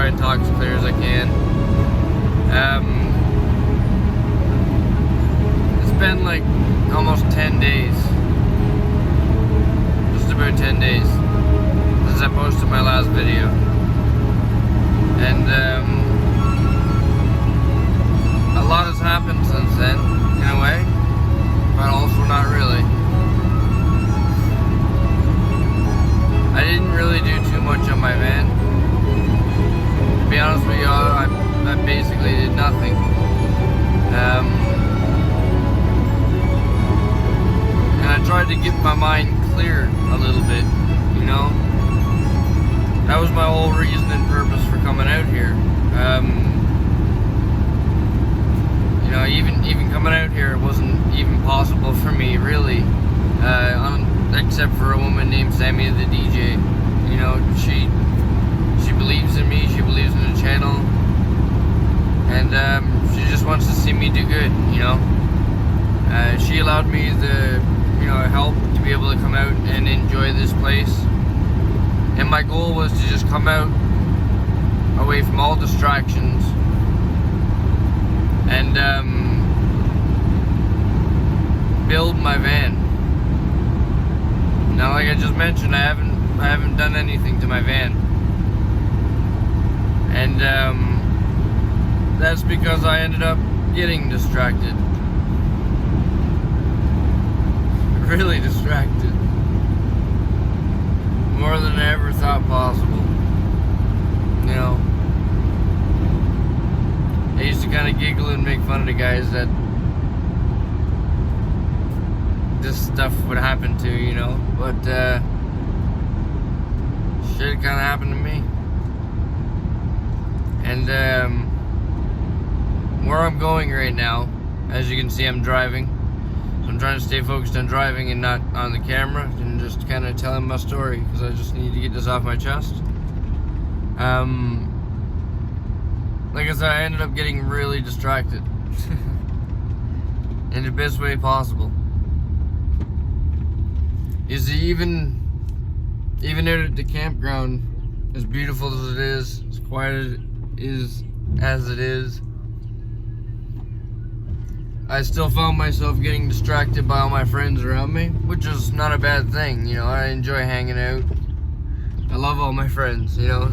try and talk as clear as I can. It's been like almost 10 days. Just about 10 days since I posted my last video. And a lot has happened since then, in a way, but also not really. I didn't really do too much on my van. To be honest with you, I basically did nothing. And I tried to get my mind clear a little bit, you know? That was my whole reason and purpose for coming out here. You know, even coming out here, it wasn't even possible for me, really. Except for a woman named Sammy the DJ. You know, she believes in me, she believes in the channel, and she just wants to see me do good, you know. She allowed me the, you know, help to be able to come out and enjoy this place. And my goal was to just come out away from all distractions and build my van. Now, like I just mentioned, I haven't done anything to my van, and that's because I ended up getting distracted, really distracted, more than I ever thought possible. You know, I used to kind of giggle and make fun of the guys that this stuff would happen to, you know, but shit kind of happened to me. And where I'm going right now, as you can see, I'm driving. I'm trying to stay focused on driving and not on the camera, and just kind of telling my story, because I just need to get this off my chest. Like I said, I ended up getting really distracted in the best way possible. Is even out at the campground, as beautiful as it is, as quiet as it is, I still found myself getting distracted by all my friends around me, which is not a bad thing. You know, I enjoy hanging out. I love all my friends, you know.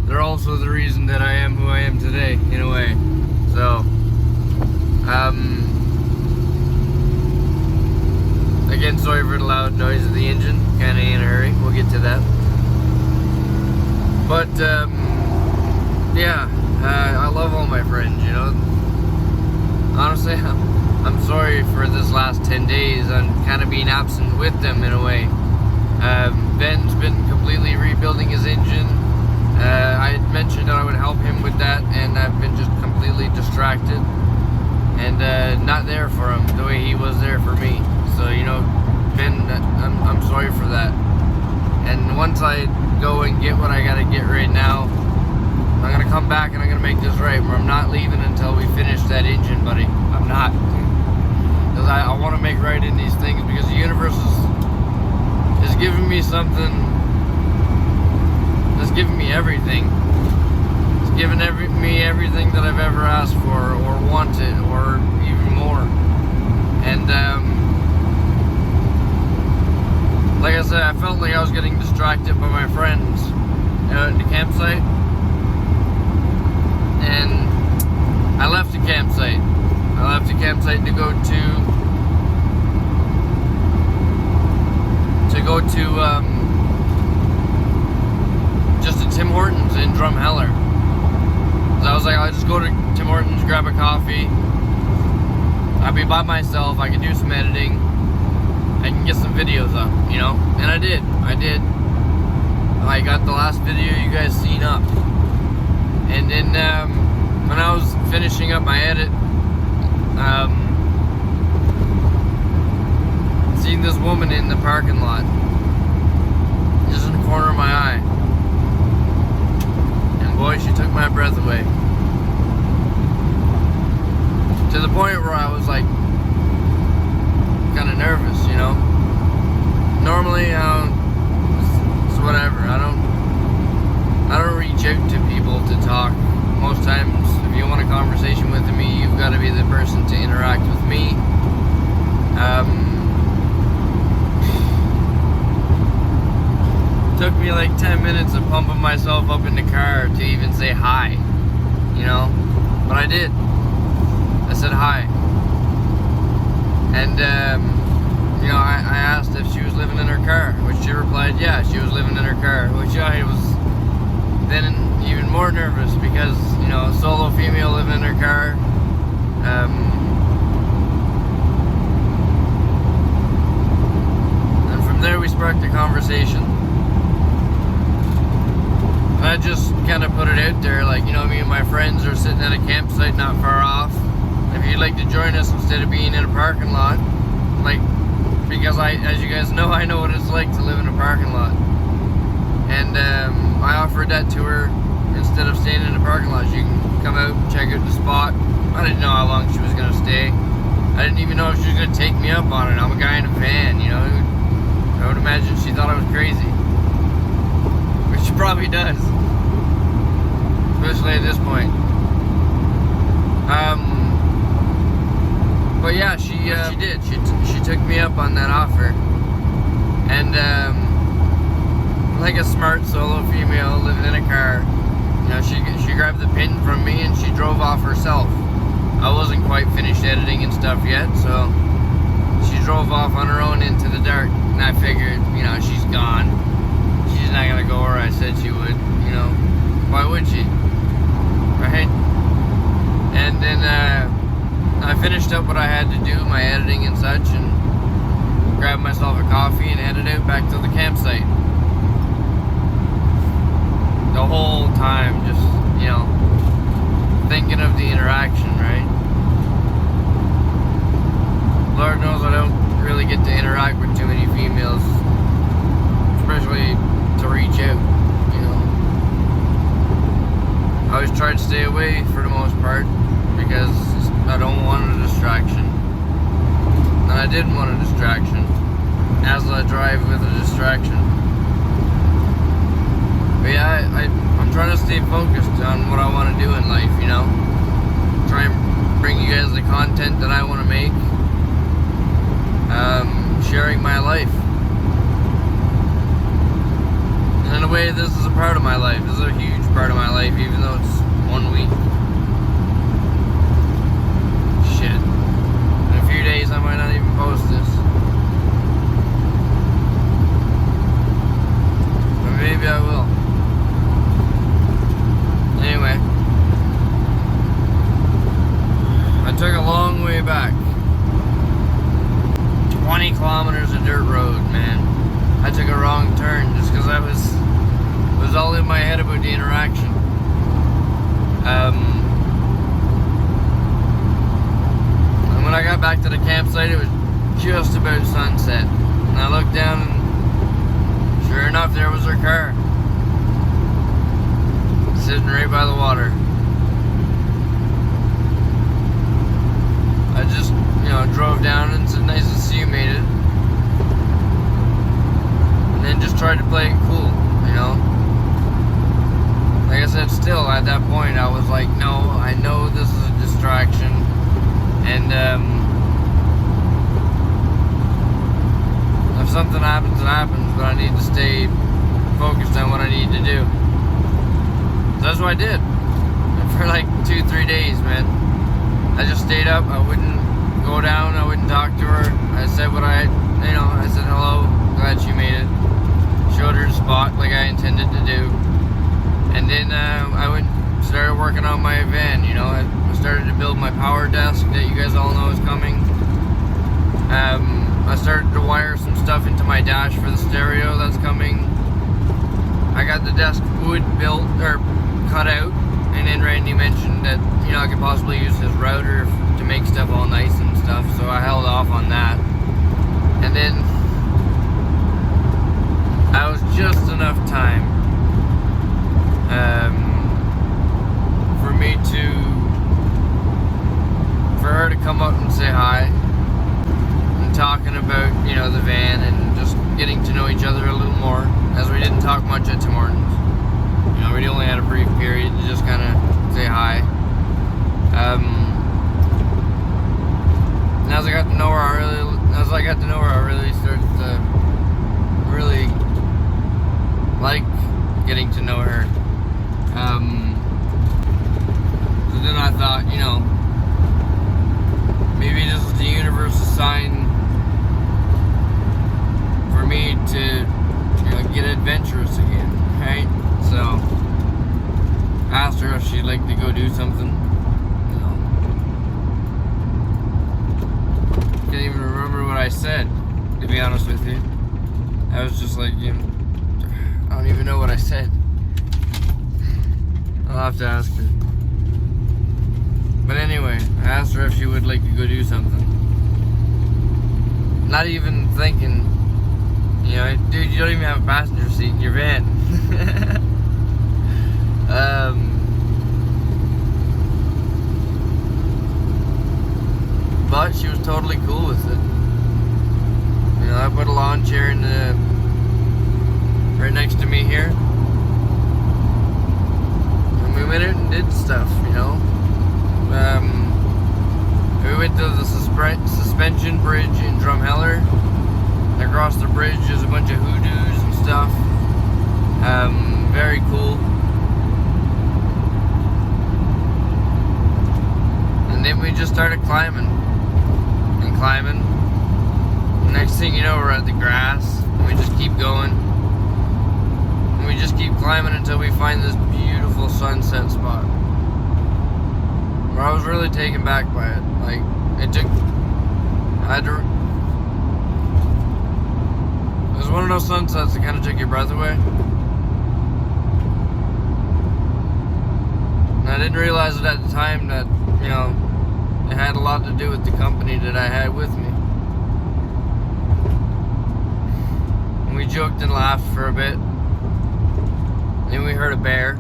They're also the reason that I am who I am today, in a way. So, again, sorry for the loud noise of the engine. Kinda in a hurry. We'll get to that. But, yeah, I love all my friends, you know. Honestly, I'm sorry for this last 10 days on kind of being absent with them, in a way. Ben's been completely rebuilding his engine. I had mentioned that I would help him with that, and I've been just completely distracted and not there for him the way he was there for me. So, you know, Ben, I'm sorry for that. And once I go and get what I gotta get right now, I'm gonna come back and I'm gonna make this right, where I'm not leaving until we finish that engine, buddy. I'm not. Because I want to make right in these things, because the universe is giving me something. It's giving me everything. It's giving me everything that I've ever asked for or wanted, or even more. And like I said, I felt like I was getting distracted by my friends out at the campsite, and I left the campsite. I left the campsite to go to just to Tim Hortons in Drumheller. So I was like, I'll just go to Tim Hortons, grab a coffee. I'll be by myself. I can do some editing. I can get some videos up, you know. And I did. I got the last video you guys seen up. And then when I was finishing up my edit, seen this woman in the parking lot, just in the corner of my eye, and boy, she took my breath away, to the point where I was like kind of nervous, you know. Normally it's whatever, I don't reach out to people to talk. Most times, if you want a conversation with me, you've got to be the person to interact with me. Took me like 10 minutes of pumping myself up in the car to even say hi, you know, but I did. I said hi. And, you know, I asked if she was living in her car, which she replied, yeah, she was living in her car, which I was then even more nervous because, you know, a solo female living in her car. And from there we sparked a conversation. And I just kind of put it out there, like, you know, me and my friends are sitting at a campsite not far off. If you'd like to join us instead of being in a parking lot, like, because as you guys know, I know what it's like to live in a parking lot. And I offered that to her instead of staying in a parking lot. She can come out, check out the spot. I didn't know how long she was going to stay. I didn't even know if she was going to take me up on it. I'm a guy in a van, you know. I would imagine she thought I was crazy. Which she probably does. Especially at this point. But yeah, she did. She took me up on that offer. And like a smart solo female living in a car, you know, she grabbed the pin from me and she drove off herself. I wasn't quite finished editing and stuff yet, so she drove off on her own into the dark. And I figured, you know, she's gone. She's not gonna go where I said she would, you know. Why would she? Right? And then I finished up what I had to do, my editing and such, and grabbed myself a coffee and headed out back to the campsite. The whole time, just, you know, thinking of the interaction, right? Lord knows I don't really get to interact with too many females, especially to reach out, you know. I always try to stay away for the most part because I don't want a distraction. And I didn't want a distraction, as I drive with a distraction. But yeah, I'm trying to stay focused on what I want to do in life, you know? Try and bring you guys the content that I want to make. Sharing my life. And in a way, this is a part of my life. This is a huge part of my life, even though it's 1 week. Shit. In a few days, I might not even post this. But maybe I will. Anyway. I took a long way back. 20 kilometers of dirt road, man. I took a wrong turn just because I was all in my head about the interaction. And when I got back to the campsite, it was just about sunset. And I looked down and sure enough, there was her car. Sitting right by the water. I just, you know, drove down and said, nice to see you made it. And then just tried to play it cool, you know. Like I said, still at that point I was like, no, I know this is a distraction. And if something happens, it happens, but I need to stay focused on what I need to do. So that's what I did. And for like 2-3 days, man. I just stayed up. I wouldn't go down. I wouldn't talk to her. I said what I said hello. Glad she made it. Showed her the spot like I intended to do. And then I started working on my van, you know. I started to build my power desk that you guys all know is coming. I started to wire some stuff into my dash for the stereo that's coming. I got the desk wood built, or cut out. And then Randy mentioned that, you know, I could possibly use his router to make stuff all nice and stuff, so I held off on that. And then I was just enough time for her to come up and say hi, and talking about, you know, the van and just getting to know each other a little more, as we didn't talk much at Tim Hortons. You know, know, we only had a brief period to just kind of say hi. And as I got to know her, I really started to really like getting to know her. So then I thought, you know, maybe this is the universe's sign for me to, you know, get adventurous again, right? So I asked her if she'd like to go do something. You know, can't even remember what I said, to be honest with you. I was just like, you know, I don't even know what I said. I'll have to ask her. But anyway, I asked her if she would like to go do something. Not even thinking, you know, dude, you don't even have a passenger seat in your van. But she was totally cool with it. You know, I put a lawn chair in the right next to me here, and we went out and did stuff. You know, we went to the suspension bridge in Drumheller. Across the bridge, there's a bunch of hoodoos and stuff. Very cool. And then we just started climbing and climbing. Next thing you know, we're at the grass, and we just keep going. And we just keep climbing until we find this beautiful sunset spot. Where I was really taken back by it. Like, it was one of those sunsets that kind of took your breath away. And I didn't realize it at the time that, you know, it had a lot to do with the company that I had with me. We joked and laughed for a bit. Then we heard a bear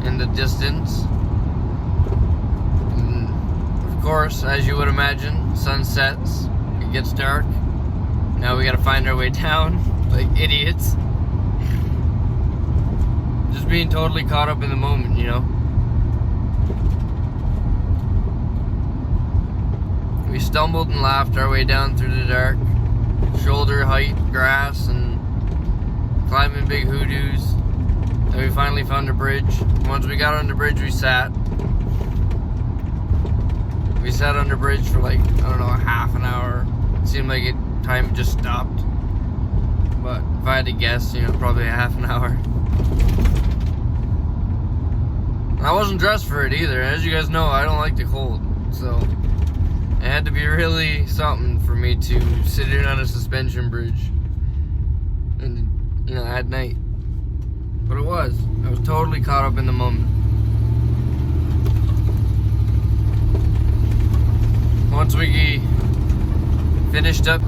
in the distance. And of course, as you would imagine, sun sets, it gets dark. Now we gotta find our way down like idiots. Just being totally caught up in the moment, you know. We stumbled and laughed our way down through the dark, shoulder height grass and climbing big hoodoos. And we finally found a bridge. Once we got on the bridge, we sat. We sat on the bridge for like, I don't know, a half an hour. It seemed like time just stopped. But if I had to guess, you know, probably a half an hour. I wasn't dressed for it either. As you guys know, I don't like the cold. So it had to be really something for me to sit in on a suspension bridge. And, you know, at night. But it was. I was totally caught up in the moment. Once we finished up,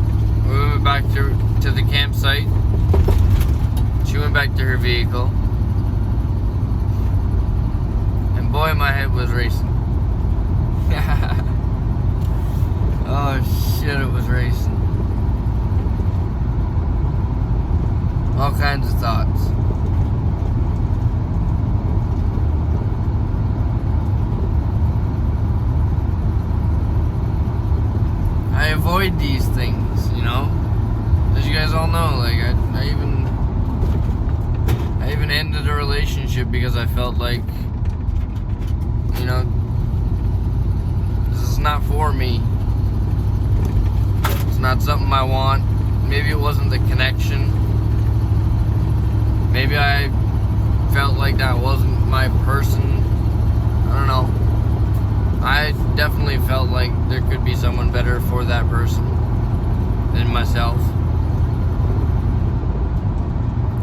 we went back to the campsite. She went back to her vehicle. And boy, my head was racing. Oh shit, it was racing. All kinds of thoughts. I avoid these things, you know? As you guys all know, like, I even ended a relationship because I felt like, you know, this is not for me. It's not something I want. Maybe it wasn't the connection. Maybe I felt like that wasn't my person. I don't know. I definitely felt like there could be someone better for that person than myself.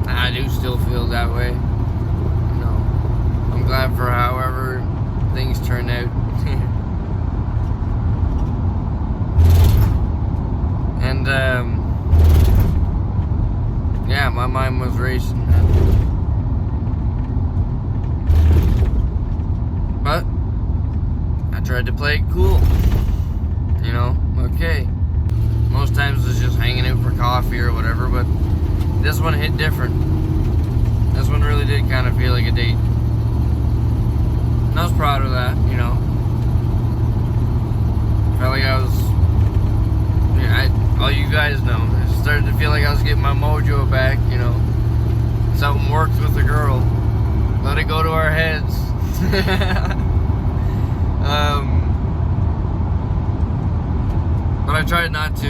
I do still feel that way. You know, I'm glad for however things turn out. And yeah, my mind was racing. But I tried to play it cool. You know, okay. Most times it's just hanging out for coffee or whatever, but this one hit different. This one really did kind of feel like a date. And I was proud of that, you know. Felt like I was, all you guys know, it started to feel like I was getting my mojo back, you know. Something worked with the girl. Let it go to our heads. But I tried not to.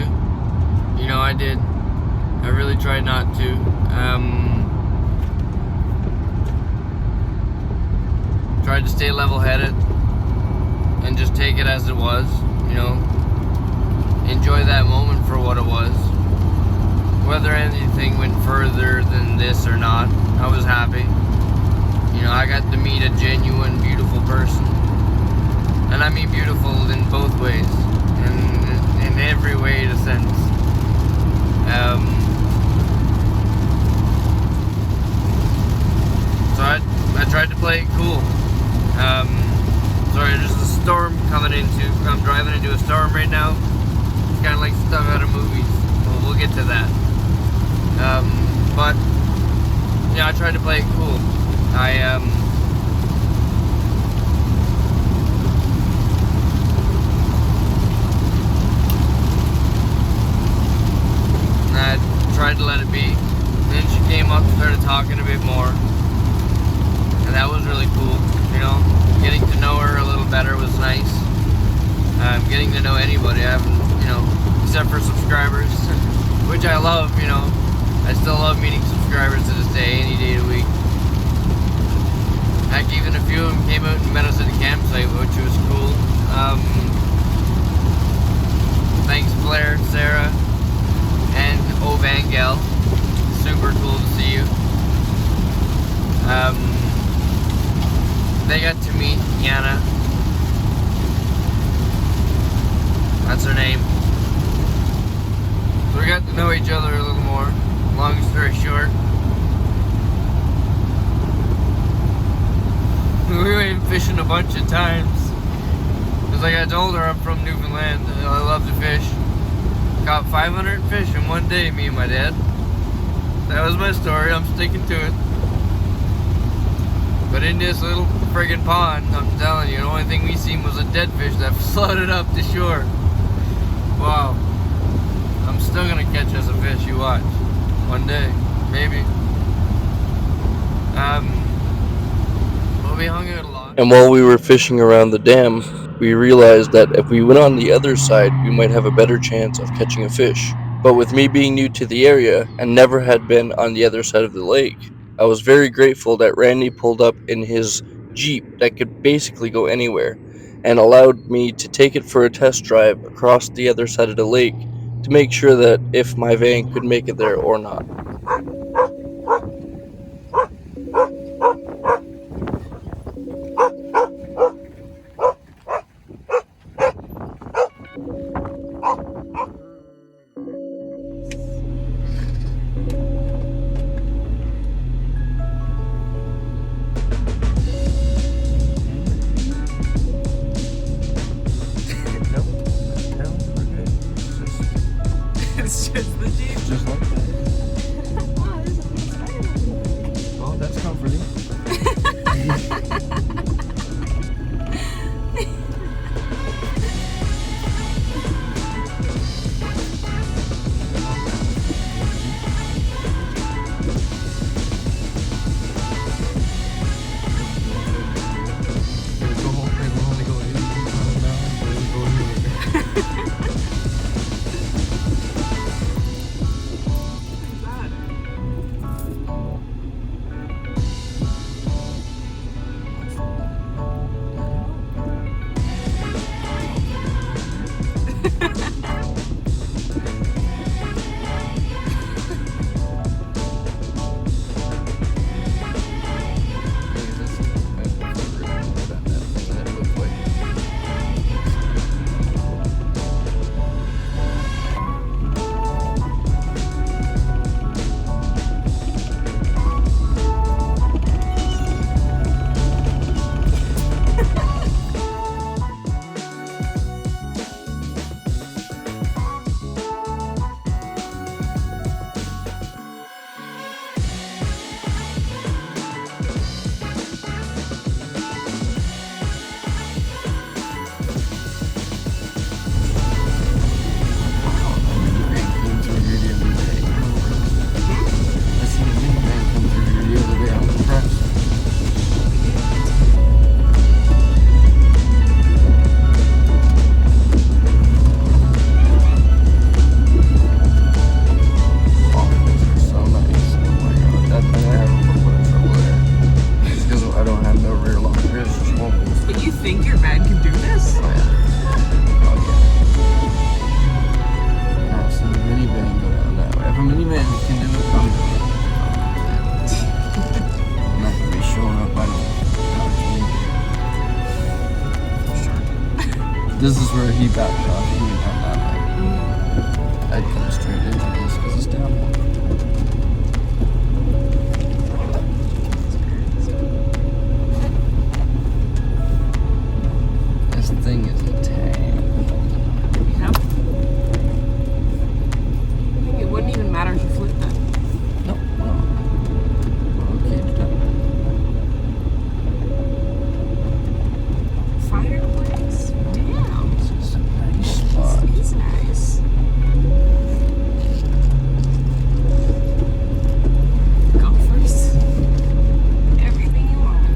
You know, I did. I really tried not to. Tried to stay level-headed and just take it as it was, you know. Enjoy that moment for what it was. Whether anything went further than this or not, I was happy. You know, I got to meet a genuine, beautiful person. And I mean beautiful in both ways. In every way in a sense. So I tried to play it cool. Sorry, there's a storm coming into. I'm driving into a storm right now. It's kind of like stuff out of movies. Well, we'll get to that. But yeah, I tried to play it cool. I tried to let it be. And then she came up and started talking a bit more. And that was really cool, you know. Getting to know her a little better was nice. Getting to know anybody, I haven't, you know, except for subscribers, which I love, you know. I still love meeting subscribers to this day, any day of the week. Heck, even a few of them came out and met us at the campsite, which was cool. Thanks Blair, Sarah, and Ovangel. Super cool to see you. They got to meet Yana. That's her name. So we got to know each other a little more. Long story short. We went fishing a bunch of times. Because like I told her, I'm from Newfoundland. I love to fish. Caught 500 fish in one day, me and my dad. That was my story. I'm sticking to it. But in this little friggin' pond, I'm telling you, the only thing we seen was a dead fish that floated up to shore. Wow. I'm still gonna catch us a fish, you watch. One day, maybe. But we hung out a lot. And while we were fishing around the dam, we realized that if we went on the other side, we might have a better chance of catching a fish. But with me being new to the area and never had been on the other side of the lake, I was very grateful that Randy pulled up in his Jeep that could basically go anywhere and allowed me to take it for a test drive across the other side of the lake to make sure that if my van could make it there or not. It's just the Jeep. Just like that. Oh, that's comforting. It'll only go 80 miles an hour, but it'll go anywhere. he backed off. He went down that way. I'd come straight into this because it's downhill. This thing is a tank. Yep. I think it wouldn't even matter if you flipped it. No. Okay, done. Fireplace? Damn. This is a nice spot. This is nice. Golfers. Everything you want.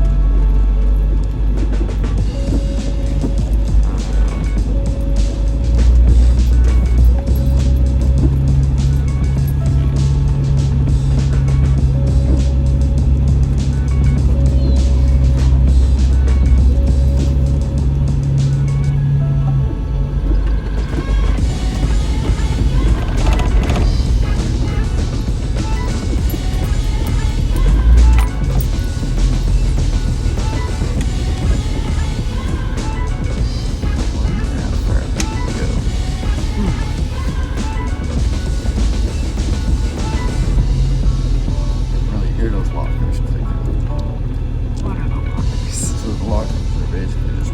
Really hear those lockers clicking. What are the lockers? So the lockers are basically just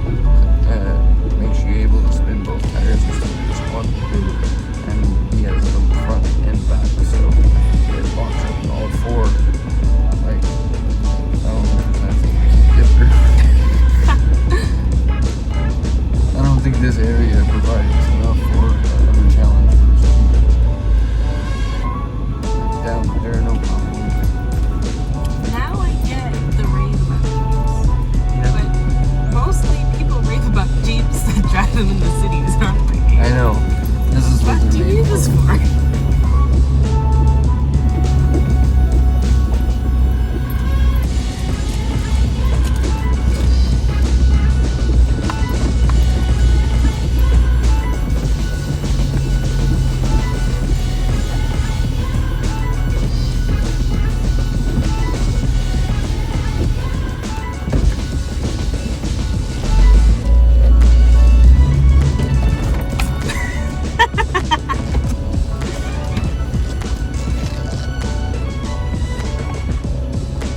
makes you able to spin both tires instead of just one. And he has them front and back, so it locks up all four. Like, I think we can get her. I don't think this area provides enough for a challenge for this people. Down there, no problem. Now I get the rave about Jeeps. But mostly people rave about Jeeps that drive them in the cities, aren't they? I know. This is what What do you they're need made this for. for?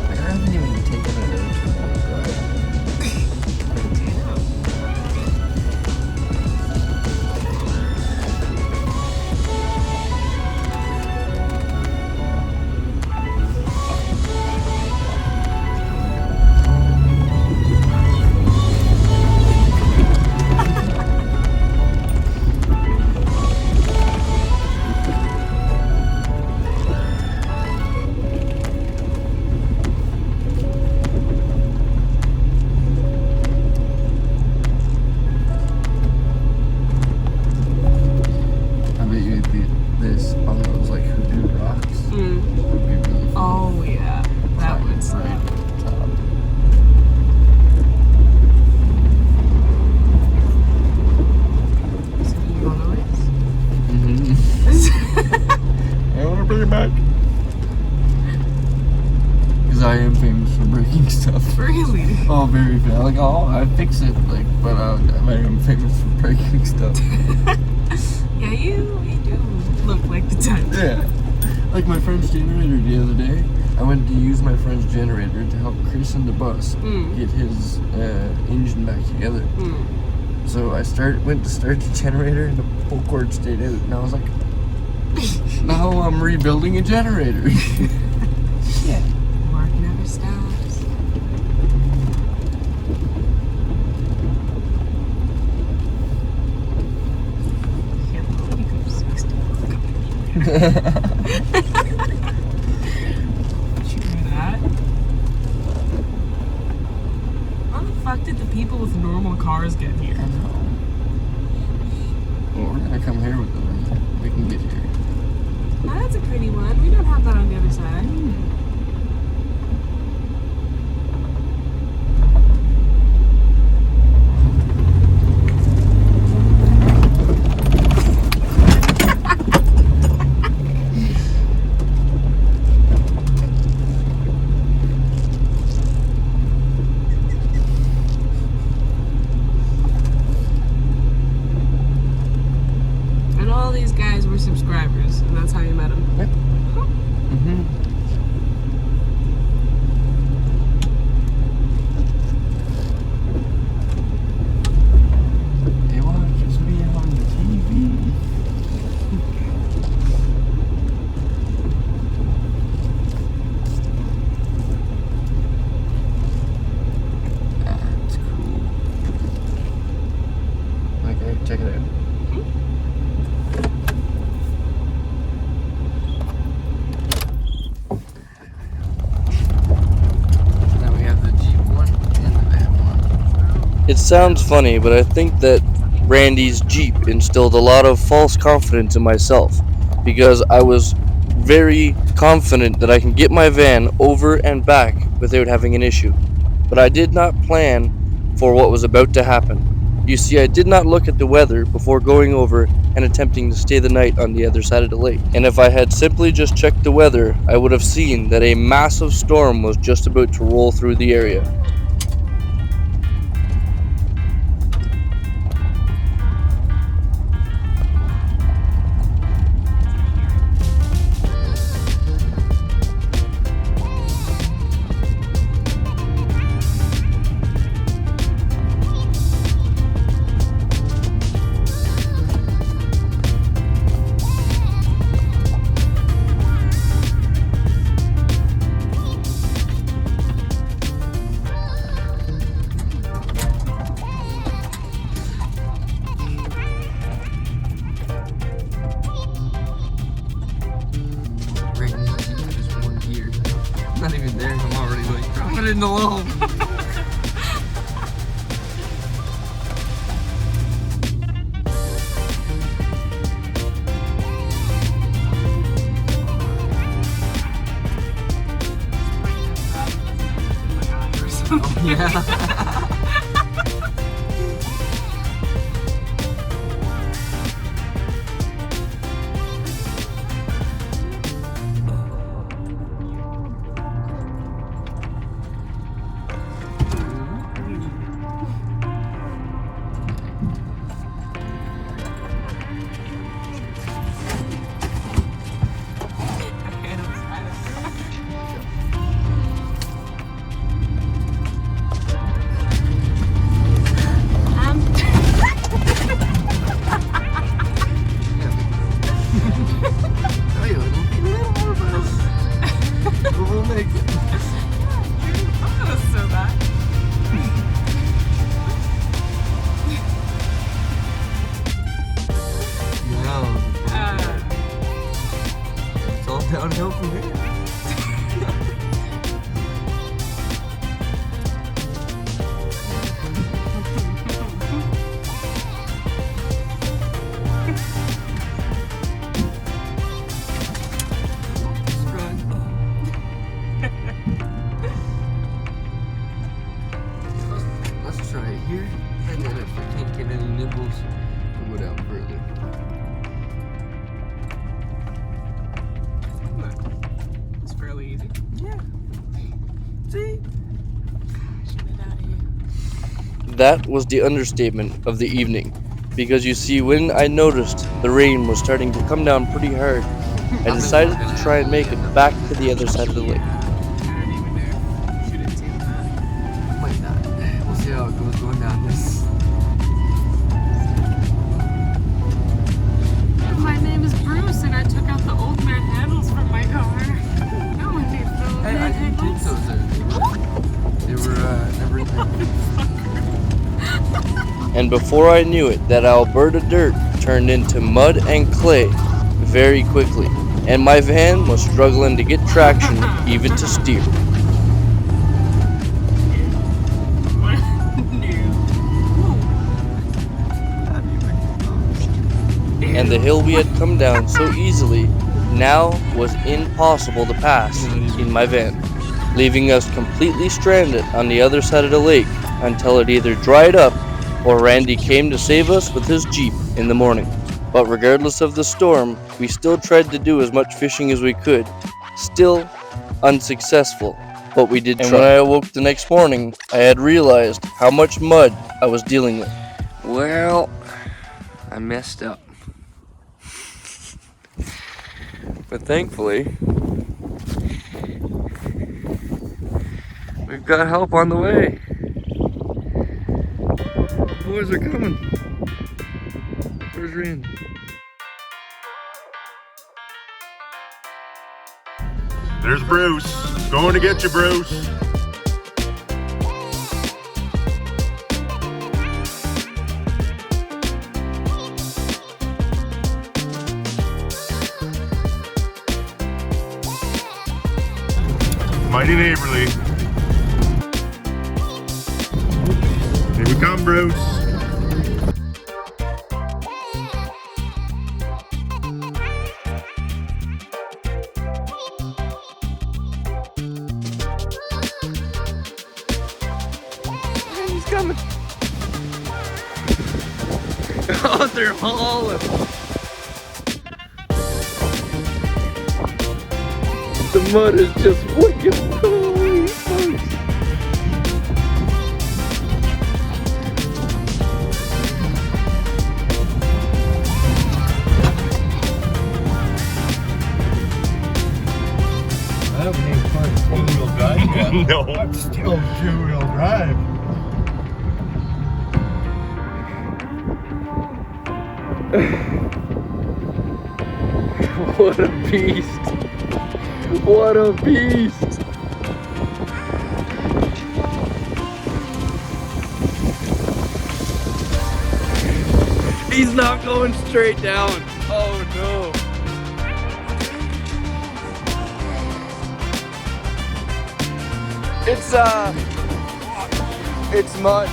I haven't even taken it out to drive. I bet you did this on those like hoodoo rocks. Would be really fun. Oh yeah, that Climb would right slap. to the top. So you go noise? I want to bring it back. Because I am famous for breaking stuff. Really? Oh, very fast. Like, oh, I fix it, like, but I am famous for breaking stuff. Yeah, you do look like the type. Yeah. Like my friend's generator the other day. I went to use my friend's generator to help Chris in the bus get his engine back together. So I went to start the generator and the pull cord stayed out. And I was like, now I'm rebuilding a generator. Shit. Work never stops. Can't believe you go 60. Did you hear that? How the fuck did the people with normal cars get here? I know. Well, we're gonna come here with them and we can get here. Oh, that's a pretty one. We don't have that on the other side. were subscribers, and that's how you met him. Yep. Mm-hmm. They watches me on the TV. That's cool. Okay, check it out. Now we have the Jeep one and the van one. It sounds funny, but I think that Randy's Jeep instilled a lot of false confidence in myself because I was very confident that I can get my van over and back without having an issue. But I did not plan for what was about to happen. You see, I did not look at the weather before going over and attempting to stay the night on the other side of the lake. And if I had simply just checked the weather, I would have seen that a massive storm was just about to roll through the area. Right now, just one gear. Not even there. I'm already like dropping it in the low. Yeah. We'll make it. Oh, that's so bad. It's all downhill from here. Let's try it here, and then if we can't get any nibbles, we'll go down further. It's fairly easy. Yeah. See? Get out of here. That was the understatement of the evening, because you see, when I noticed the rain was starting to come down pretty hard, I decided to try and make it back to the other side of the lake. I don't even know. Should have seen that. Might not. We'll see how it goes going down this. My name is Bruce, and I took out the old man handles from my car. No one needs the old Hey, I man didn't think handles. those They were never in there. And before I knew it, that Alberta dirt turned into mud and clay very quickly, and my van was struggling to get traction even to steer. And the hill we had come down so easily now was impossible to pass in my van, leaving us completely stranded on the other side of the lake until it either dried up or Randy came to save us with his Jeep in the morning. But regardless of the storm, we still tried to do as much fishing as we could. Still unsuccessful, but we did try. And when I awoke the next morning, I had realized how much mud I was dealing with. Well, I messed up. But thankfully, we've got help on the way. The boys are coming. Where's Randy? There's Bruce. Going to get you, Bruce. Mighty neighborly. Here we come, Bruce. He's coming. Oh, they're hauling. The mud is just wicked. Holy smokes. I haven't even tried four-wheel drive yet. No. I'm still two-wheel drive. What a beast. What a beast. He's not going straight down. Oh no. It's mud.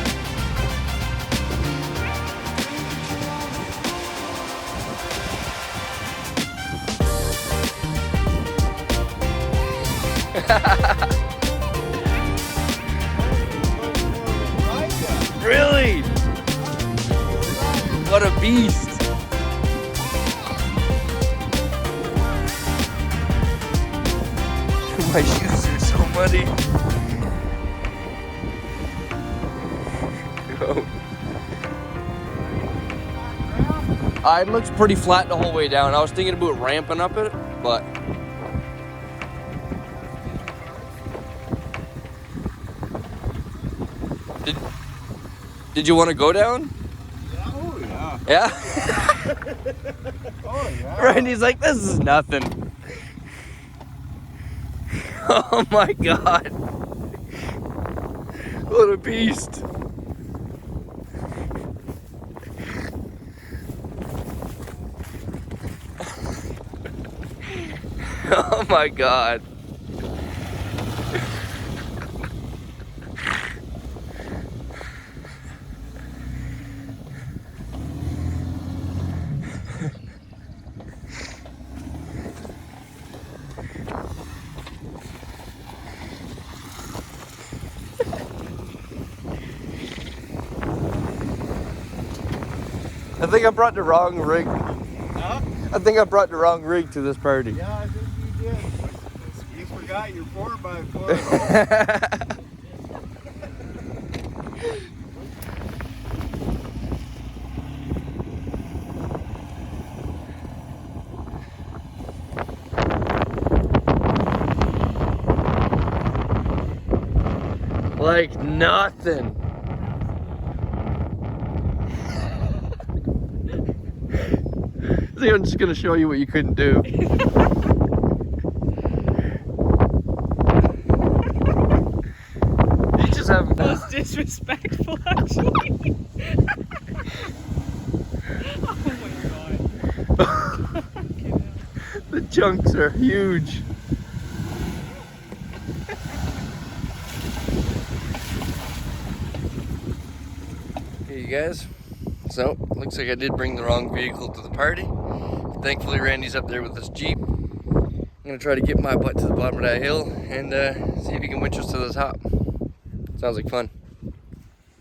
Really? What a beast. My shoes are so muddy. It looks pretty flat the whole way down. I was thinking about ramping up it, but Did you want to go down? Oh, yeah. Yeah? Oh, yeah. Randy's like, this is nothing. Oh my god. What a beast. Oh my god. I think I brought the wrong rig. Huh? I think I brought the wrong rig to this party. Yeah, I think you did. You forgot your 4x4. Like nothing. See, I'm just gonna show you what you couldn't do. You just have Most disrespectful, actually. Oh my god. the chunks are huge. Hey you guys. So, looks like I did bring the wrong vehicle to the party. Thankfully Randy's up there with his Jeep. I'm gonna try to get my butt to the bottom of that hill and see if he can winch us to the top. Sounds like fun.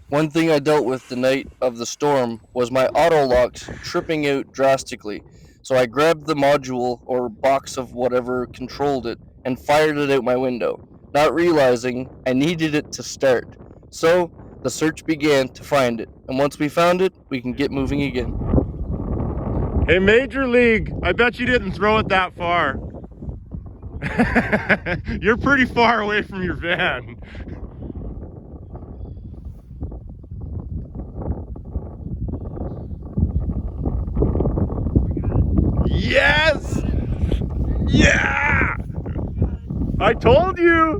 One thing I dealt with the night of the storm was my auto locks tripping out drastically. So I grabbed the module or box of whatever controlled it and fired it out my window, not realizing I needed it to start. So the search began to find it, and once we found it, we can get moving again. Hey, Major League, I bet you didn't throw it that far. You're pretty far away from your van. Yes! Yeah! I told you!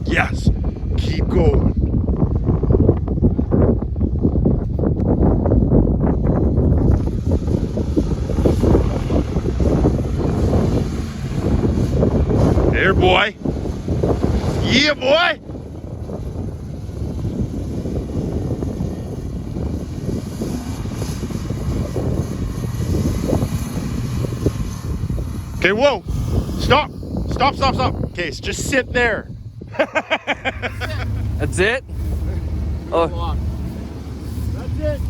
Yes! Keep going. There, boy. Yeah, boy. Okay, whoa. Stop. Stop, stop, stop. Okay, so just sit there. That's it? Oh, That's it.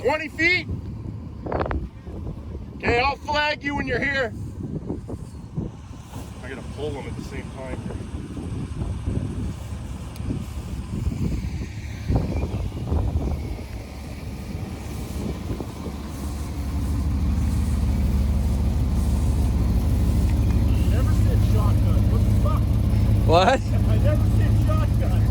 20 feet. Okay, I'll flag you when you're here. I gotta pull them at the same time. Never said shotgun. What the fuck? what? I never said shotgun.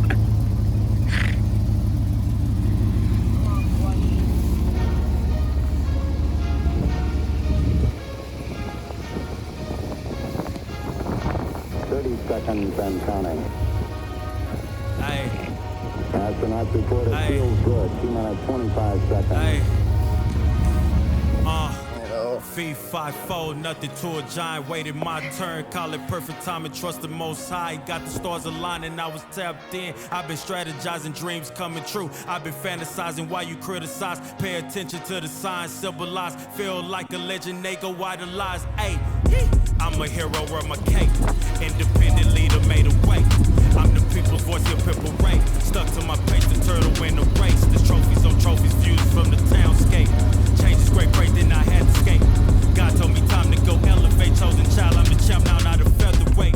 30 seconds and counting. Aye, Astronauts report it Aye. feels good. T-minus 25 seconds. aye. Fee 5-4, nothing to a giant. Waited my turn, call it perfect time and trust the most high. Got the stars aligning, I was tapped in. I've been strategizing, dreams coming true. I've been fantasizing while you criticize. Pay attention to the signs, symbolize. Feel like a legend, they go idolize. Ayy, I'm a hero, wear my cape. Independent leader made a way. I'm the people's voice, your people rate. Stuck to my pace, the turtle in the race. There's trophies on trophies, views from the townscape. Change is great, great, then I had to escape. God told me time to go elevate. Chosen child, I'm the champ, now not a featherweight.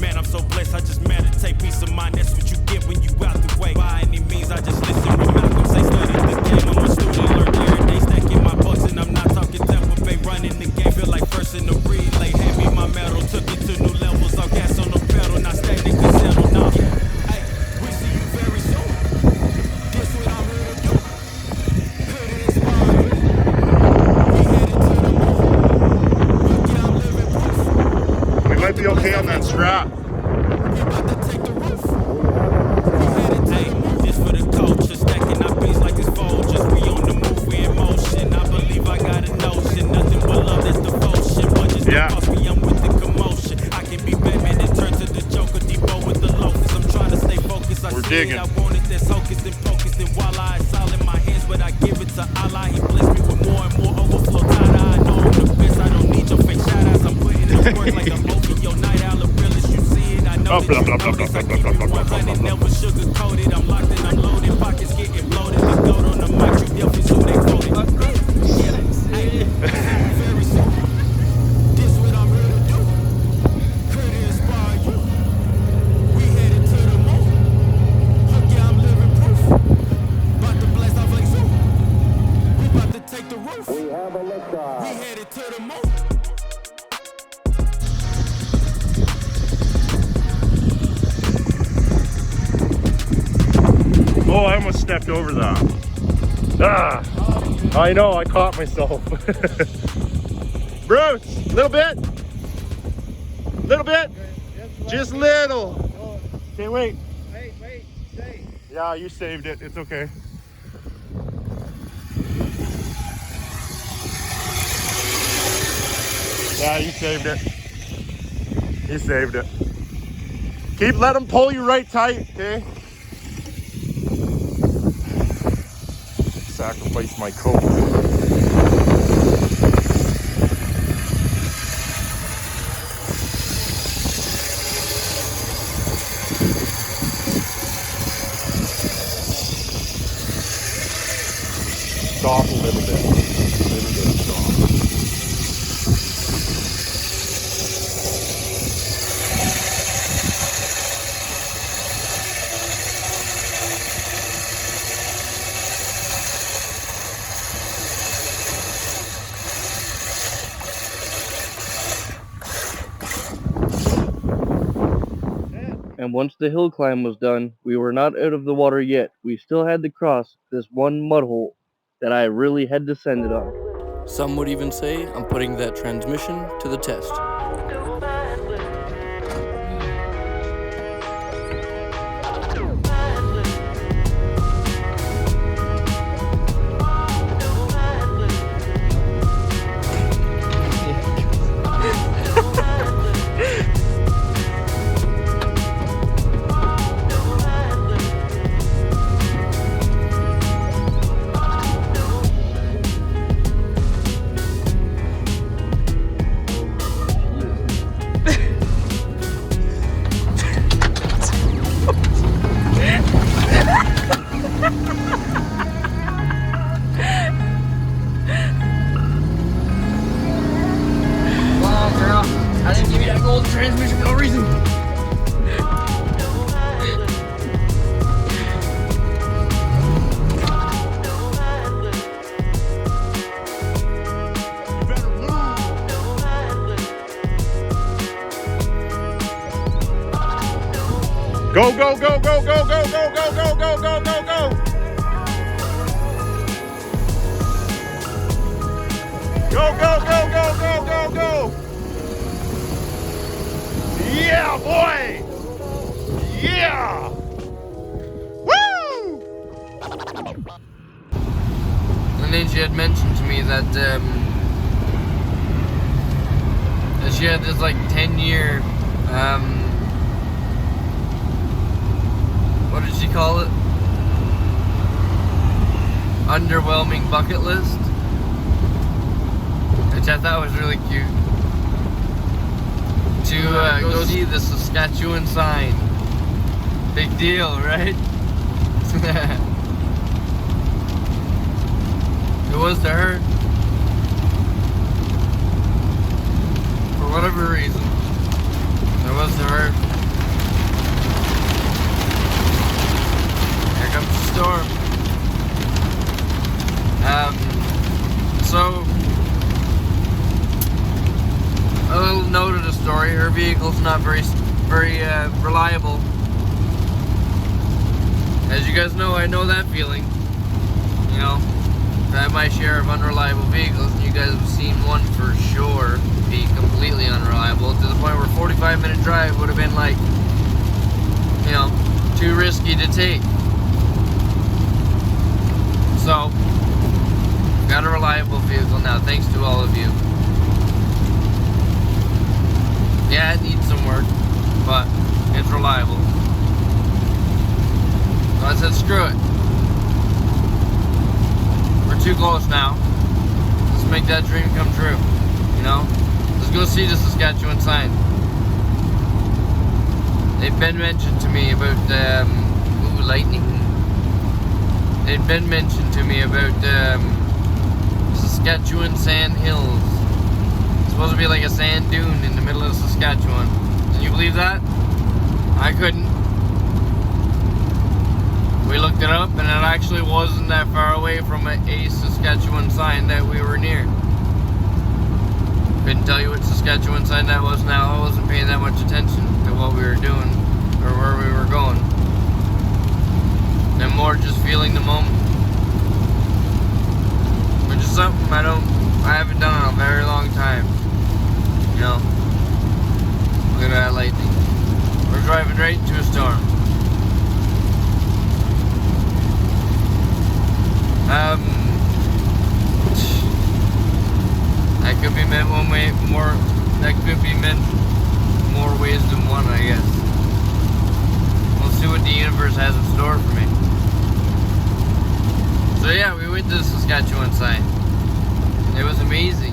Man, I'm so blessed, I just meditate. Peace of mind, that's what you get when you out the way. By any means, I just listen when Malcolm say study the game. I'm a student, learn every day, stacking my bucks, and I'm not talking Tampa Bay. Running the game, feel like first in the relay. Hand me my medal, took it to new levels. All gas on the pedal, not static, cause settle now. Hey, we see you very soon. Guess what I'm here to do? Could it inspire you? We headed to the moon. Look, yeah, I'm living proof. We might be okay on that strap. We about to take the roof. We headed to the moon. This for the culture, stacking our beats like it's Folgers. We on the move, we in motion. I believe I got a notion. Nothing but love, that's devotion. Budgets Yeah. don't cost me, I'm with the commotion. I can be Batman and turn to the Joker. Debo with the locusts. I'm trying to stay focused. I We're see digging. it, I want it, that's hocus and pocus. And while it's all in my hands, but I give it to Allah. He blessed me with more and more overflow. Tada, I know I'm the best. I don't need your fake shout outs. I'm putting in work like I'm open your night owl. The realest you see it. I know that you know this. I keep it 100, never sugar coated. I'm locked and I'm loaded. Pockets getting bloated. The goat on the mic, you definitely so they quoted. Hey, very soon. This what I'm here to do. Could it inspire you? We headed to the moon. Look, yeah, I'm living proof. About to blast off like zoo. We about to take the roof. We have a liftoff. We headed to the moon. Oh, I almost stepped over that. Ah, I know, I caught myself. Bruce, little bit. Little bit. Just little. Okay, wait. Wait, stay. Yeah, you saved it. It's okay. Yeah, you saved it. You saved it. Let them pull you right tight, okay? Sacrifice my coat. and once the hill climb was done, we were not out of the water yet. We still had to cross this one mud hole that I really had descended on. Some would even say I'm putting that transmission to the test. Transmission for no reason. Go, go, go, go, go, go, go, go, go, go, go, go, go. Go, go, go, go, go, go, go. Yeah, boy. Yeah. Woo! And then she had mentioned to me that she had this like 10-year, what did she call it? Underwhelming bucket list, which I thought was really cute. To go see the Saskatchewan sign. Big deal, right? It was to her. For whatever reason. It was to her. Here comes the storm. So a little note of the story. Her vehicle's not very reliable. As you guys know, I know that feeling. You know, I have my share of unreliable vehicles, and you guys have seen one for sure be completely unreliable, to the point where a 45-minute drive would have been like, you know, too risky to take. So, got a reliable vehicle now, thanks to all of you. Yeah, it needs some work, but it's reliable. So I said, screw it. We're too close now. Let's make that dream come true. You know? Let's go see the Saskatchewan sign. They've been mentioned to me about, lightning. They've been mentioned to me about, Saskatchewan sand hills. It's supposed to be like a sand dune in the middle of Saskatchewan. Can you believe that? I couldn't. We looked it up, and it actually wasn't that far away from a Saskatchewan sign that we were near. Couldn't tell you what Saskatchewan sign that was now. I wasn't paying that much attention to what we were doing or where we were going. And more just feeling the moment. Which is something I haven't done in a very long time. You know? Look at that lightning. We're driving right into a storm. That could be meant one way more. That could be meant more ways than one, I guess. We'll see what the universe has in store for me. So yeah, we went to the Saskatchewan sign. It was amazing.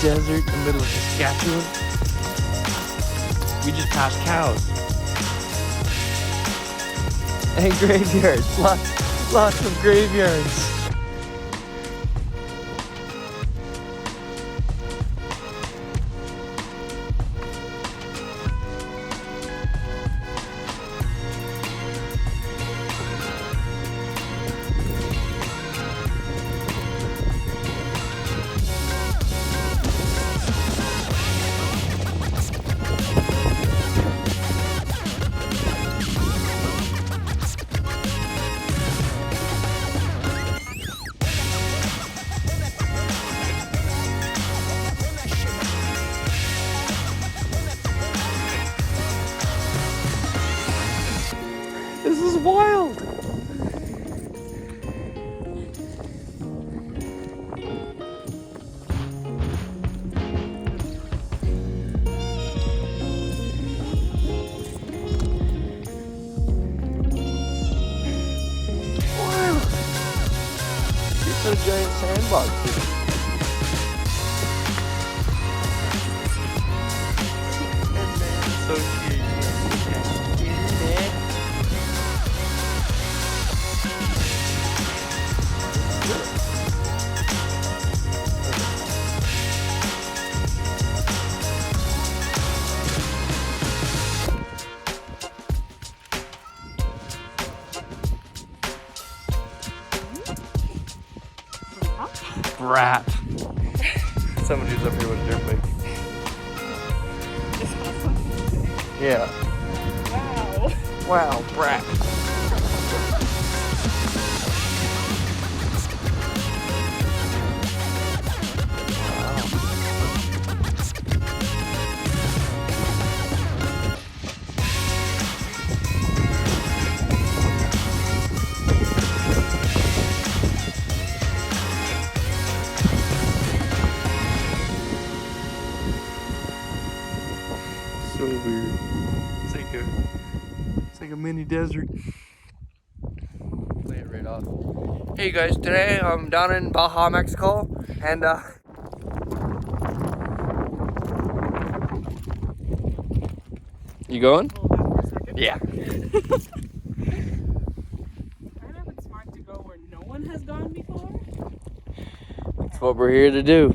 Desert in the middle of Saskatchewan. We just passed cows. And graveyards. Lots of graveyards. What a giant sandbox. And man, it's so cute. Brat. Someone who's up here with a dirt bike. Yeah. Wow. Wow, brat. So weird. It's like a mini desert. Play it right off. Hey guys, today I'm down in Baja, Mexico, and you going? Hold on for a second. Yeah. Kind of it's smart to go where no one has gone before. That's what we're here to do.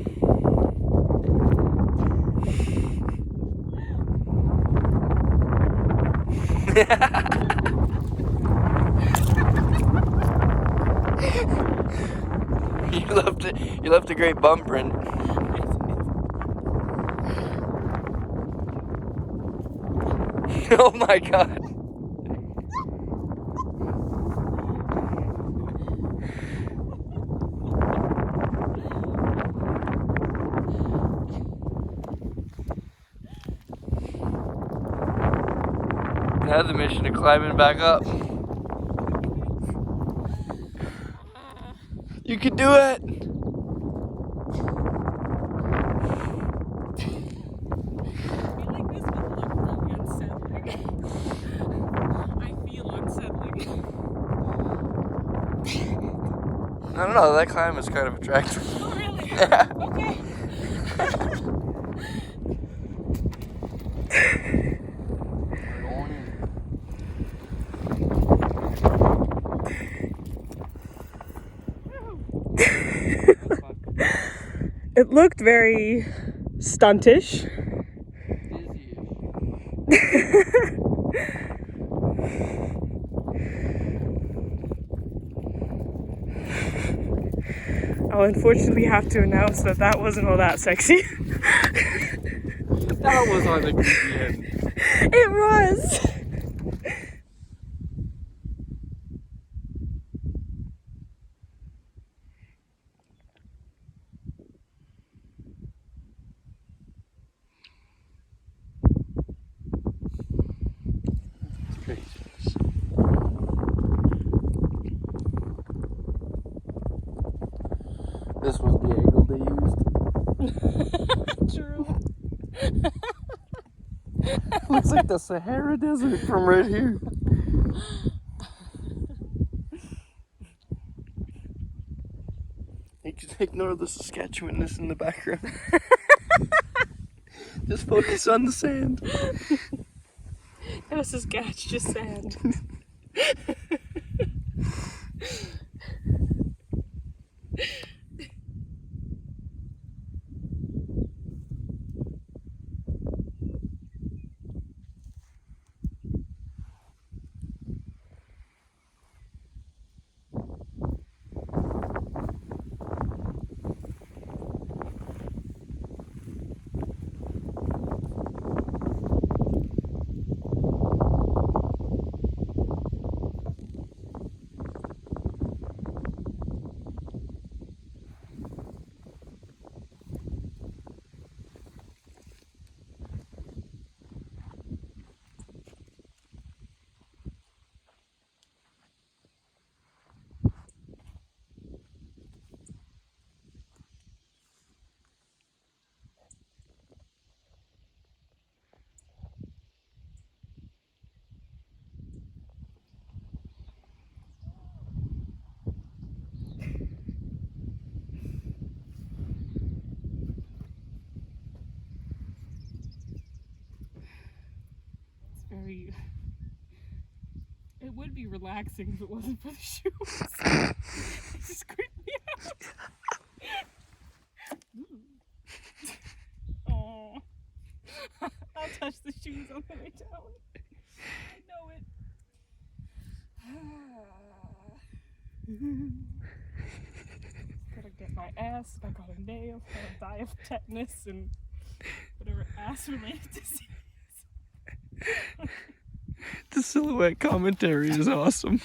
You left a great bum print. Oh my god. Now the mission of climbing back up. You can do it! I don't know, that climb is kind of attractive. Oh, really? Yeah. Okay. It looked very stuntish. I'll unfortunately have to announce that that wasn't all that sexy. That was on the creepy end. It was. This was the angle they used. True. Looks like the Sahara Desert from right here. You can ignore the Saskatchewanness in the background. Just focus on the sand. No Saskatch, just sand. would be relaxing if it wasn't for the shoes. It just creeped me out. Oh, I'll touch the shoes on the way down. I know it. Gotta get my ass back on a nail. Gotta die of tetanus and whatever ass-related disease. The silhouette commentary is awesome.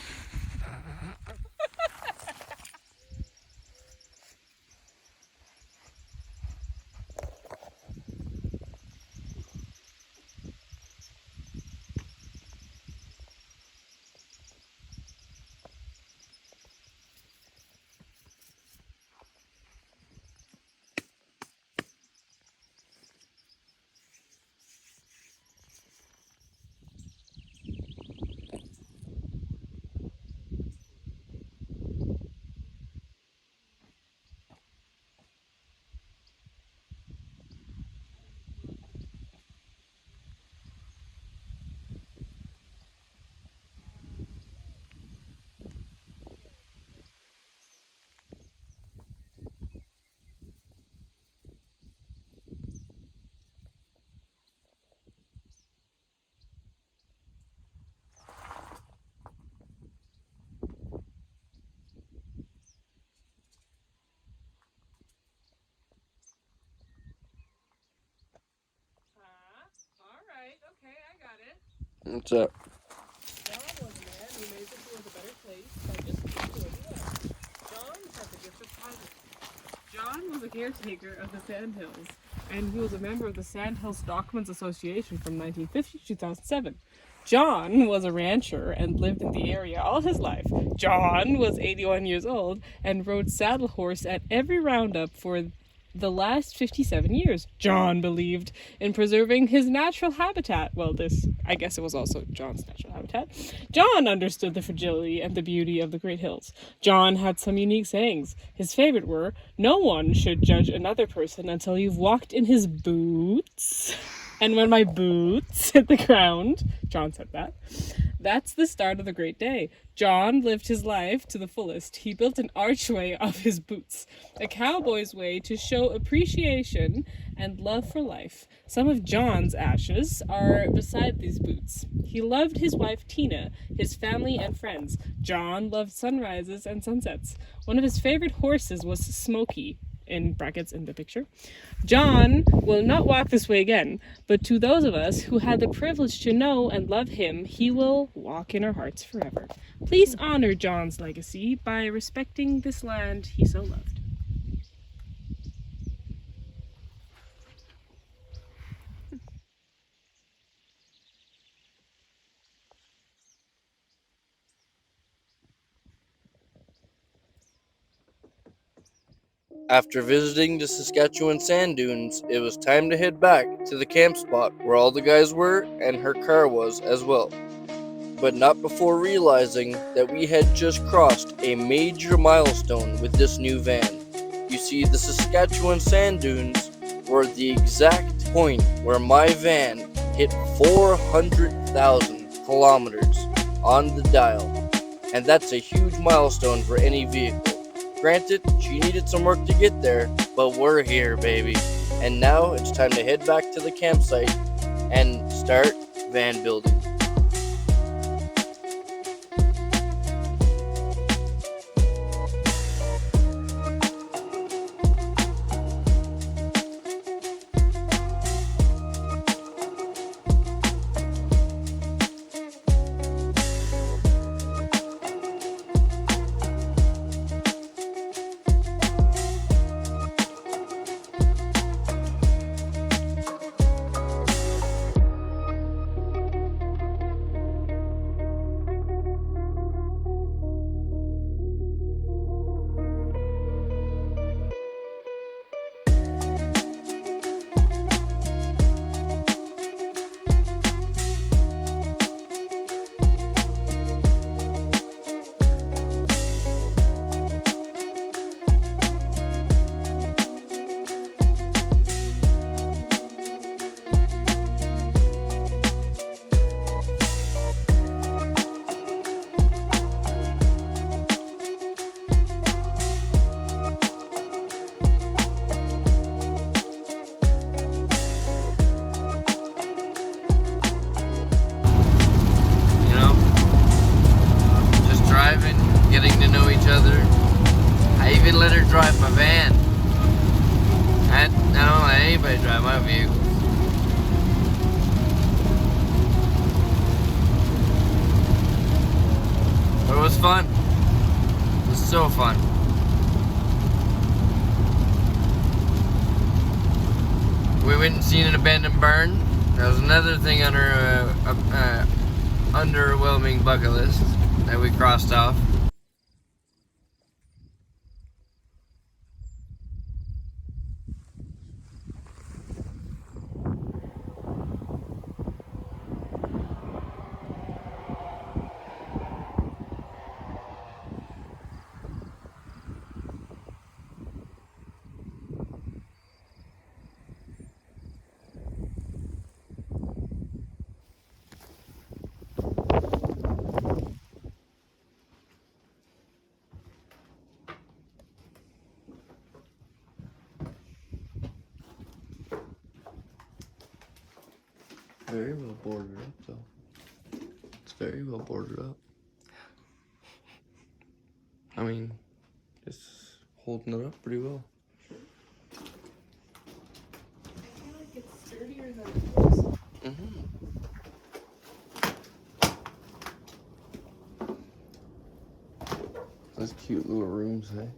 Alright, okay, I got it. What's up? John was a man who made the world a better place by just doing what? John had the gift of privacy. John was a caretaker of the Sandhills, and he was a member of the Sandhills Stockmen's Association from 1950 to 2007. John was a rancher and lived in the area all his life. John was 81 years old and rode saddle horse at every roundup for the last 57 years. John believed in preserving his natural habitat. Well, I guess it was also John's natural habitat. John understood the fragility and the beauty of the Great Hills. John had some unique sayings. His favorite were, "No one should judge another person until you've walked in his boots. And when my boots hit the ground," John said that, "that's the start of the great day." John lived his life to the fullest. He built an archway of his boots, a cowboy's way to show appreciation and love for life. Some of John's ashes are beside these boots. He loved his wife Tina, his family and friends. John loved sunrises and sunsets. One of his favorite horses was Smokey, in brackets in the picture. John will not walk this way again, but to those of us who had the privilege to know and love him, he will walk in our hearts forever. Please honor John's legacy by respecting this land he so loved. After visiting the Saskatchewan sand dunes, it was time to head back to the camp spot where all the guys were and her car was as well. But not before realizing that we had just crossed a major milestone with this new van. You see, the Saskatchewan sand dunes were the exact point where my van hit 400,000 kilometers on the dial, and that's a huge milestone for any vehicle. Granted, she needed some work to get there, but we're here, baby. And now it's time to head back to the campsite and start van building. let her drive my van. I don't let anybody drive my vehicle. But it was fun. It was so fun. We went and seen an abandoned barn. That was another thing on our underwhelming bucket list that we crossed off. Very well boarded up, though. It's very well boarded up. I mean, it's holding it up pretty well. I feel like it's sturdier than yours. Those cute little rooms, hey?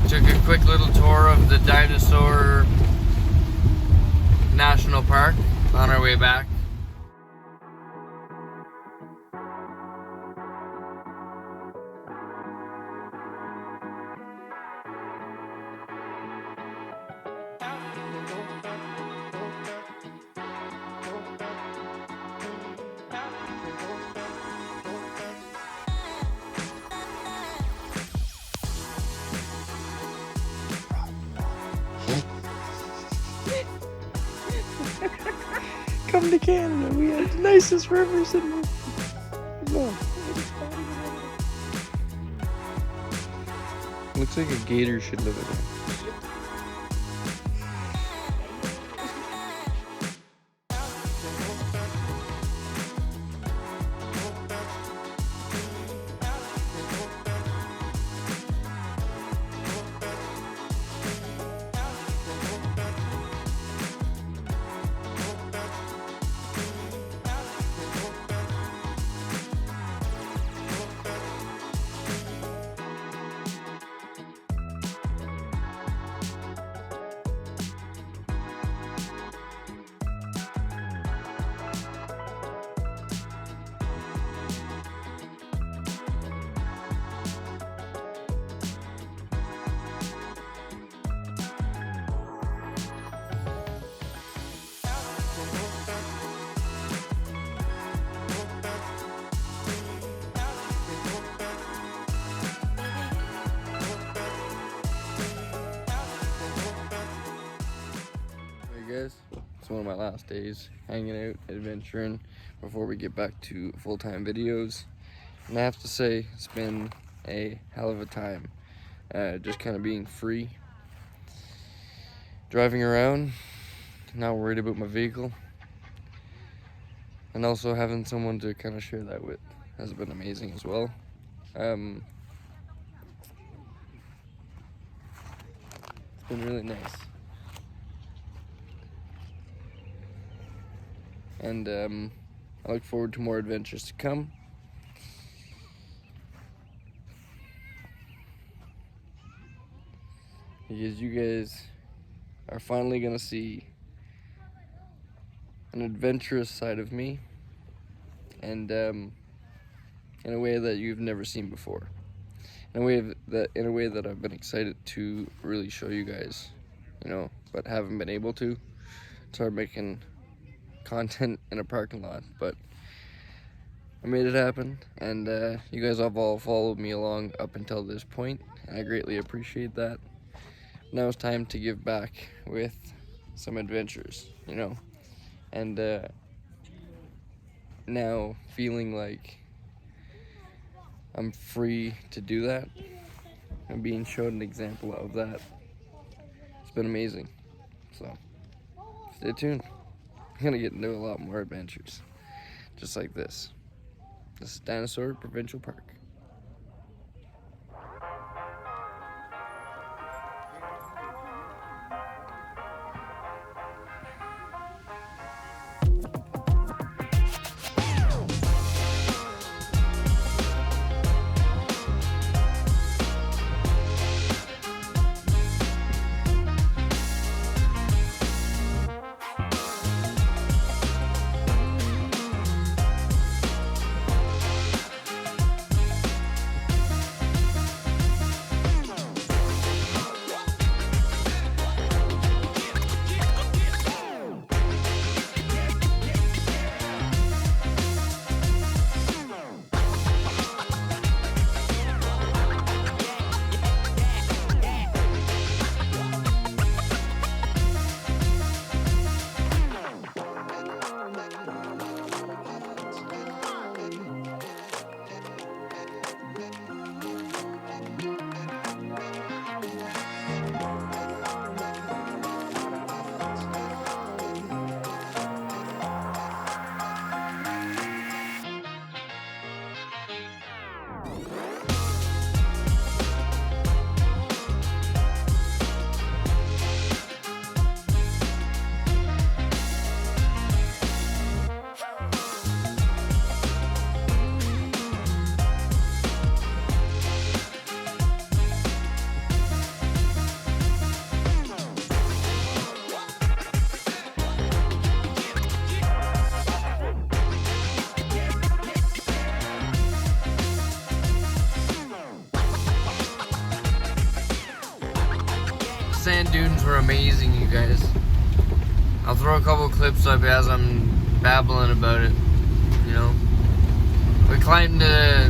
Took a quick little tour of the Dinosaur National Park on our way back. Come to Canada, we have the nicest rivers in the world. Looks like a gator should live in there. Guys, it's one of my last days hanging out, adventuring before we get back to full-time videos, and I have to say it's been a hell of a time, just kind of being free, driving around, not worried about my vehicle, and also having someone to kind of share that with has been amazing as well. It's been really nice. And I look forward to more adventures to come. Because you guys are finally gonna see an adventurous side of me, and in a way that you've never seen before. In a way that I've been excited to really show you guys, you know, but haven't been able to. Start making content in a parking lot, but I made it happen, and you guys have all followed me along up until this point, and I greatly appreciate that. Now it's time to give back with some adventures, you know, and now feeling like I'm free to do that and being shown an example of that. It's been amazing, so stay tuned. I'm gonna get into a lot more adventures just like this. This is Dinosaur Provincial Park. sand dunes were amazing, you guys. I'll throw a couple clips up as I'm babbling about it, you know. We climbed a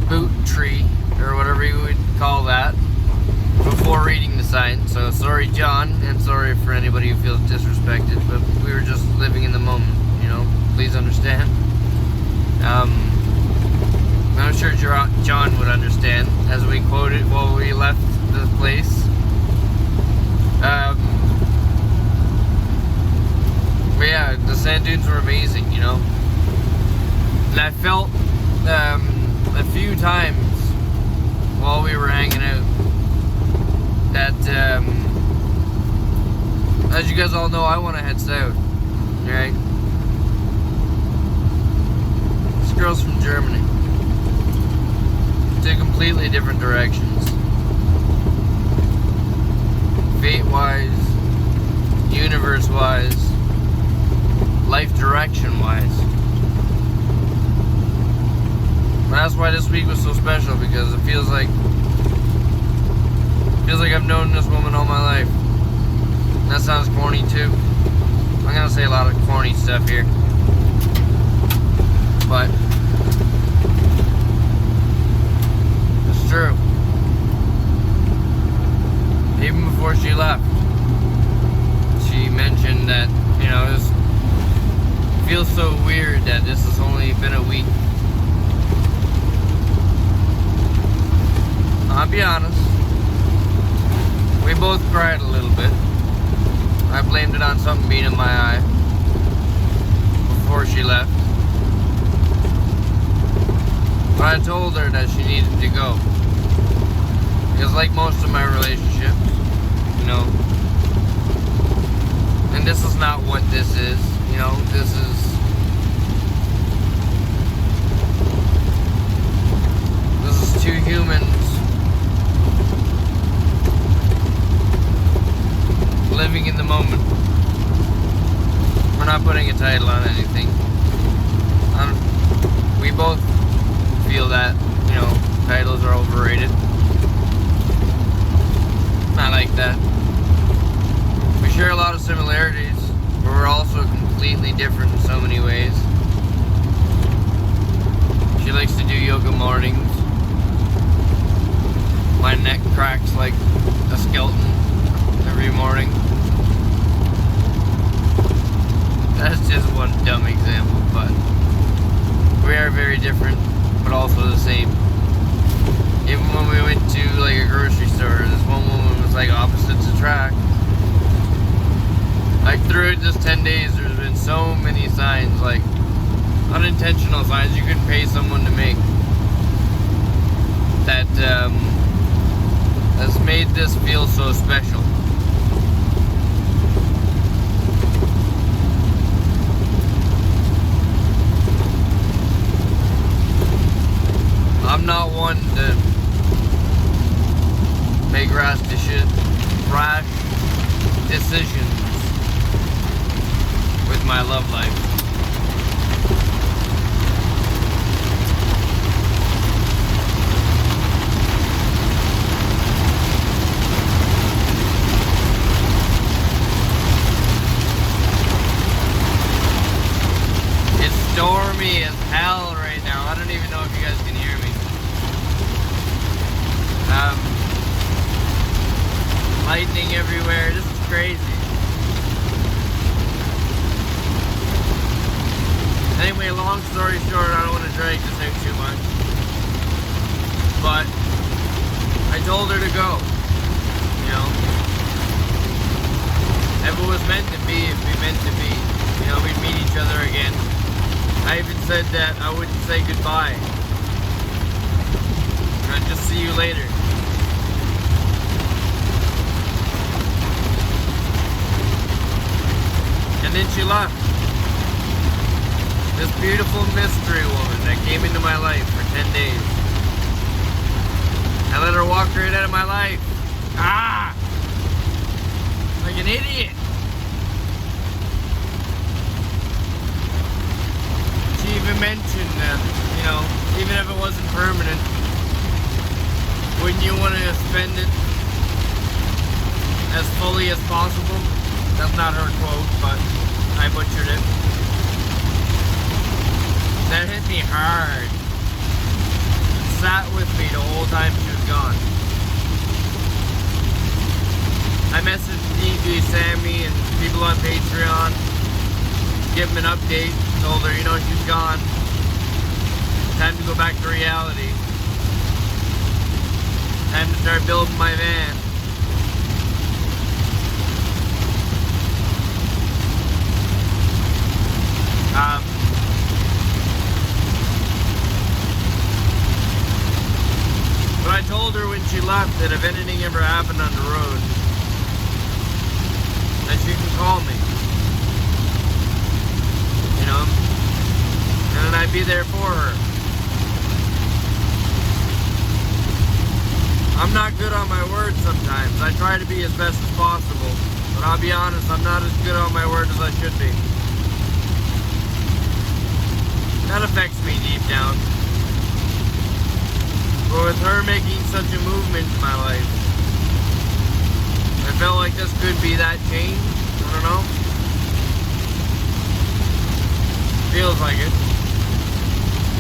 boot tree, or whatever you would call that, before reading the sign. So sorry, John, and sorry for anybody who feels disrespected, but we were just living in the moment, you know. Please understand. I'm sure John would understand, as we quoted while we left the place. But yeah, the sand dunes were amazing, you know. And I felt a few times while we were hanging out that, as you guys all know, I want to head south, right? This girl's from Germany. Two completely different directions. Fate-wise, universe-wise, life direction-wise. And that's why this week was so special, because it feels like I've known this woman all my life. And that sounds corny too. I'm gonna say a lot of corny stuff here, but it's true. Even before she left, she mentioned that, you know, it feels so weird that this has only been a week. I'll be honest, we both cried a little bit. I blamed it on something being in my eye before she left. But I told her that she needed to go. Because like most of my relationships, you know, and this is not what this is, you know, this is two humans living in the moment. We're not putting a title on anything. We both feel that, you know, titles are overrated. Not like that. We share a lot of similarities, but we're also completely different in so many ways. She likes to do yoga mornings. My neck cracks like a skeleton every morning. That's just one dumb example, but we are very different, but also the same. Even when we went to like a grocery store, this one woman was like opposites attract. Like throughout this 10 days, there's been so many signs, like unintentional signs you could pay someone to make, that has made this feel so special. I'm not one to make rash decisions with my love life. It's stormy as hell right now. I don't even know if you guys can hear me. Lightning everywhere. This is crazy. Anyway, long story short, I don't want to drag this out too much, but I told her to go. You know, if it was meant to be, it'd be meant to be. You know, we'd meet each other again. I even said that I wouldn't say goodbye. I'd just see you later. And then she left. This beautiful mystery woman that came into my life for 10 days. I let her walk right out of my life. Ah! Like an idiot. She even mentioned that, you know, even if it wasn't permanent, wouldn't you want to spend it as fully as possible. That's not her quote, but I butchered it. That hit me hard. It sat with me the whole time she was gone. I messaged DJ Sammy and people on Patreon, give them an update, told her, you know, she's gone. Time to go back to reality. Time to start building my van. But I told her when she left that if anything ever happened on the road, that she can call me. You know? And then I'd be there for her. I'm not good on my word sometimes. I try to be as best as possible. But I'll be honest, I'm not as good on my word as I should be. That affects me deep down. But with her making such a movement in my life, I felt like this could be that change. I don't know. Feels like it.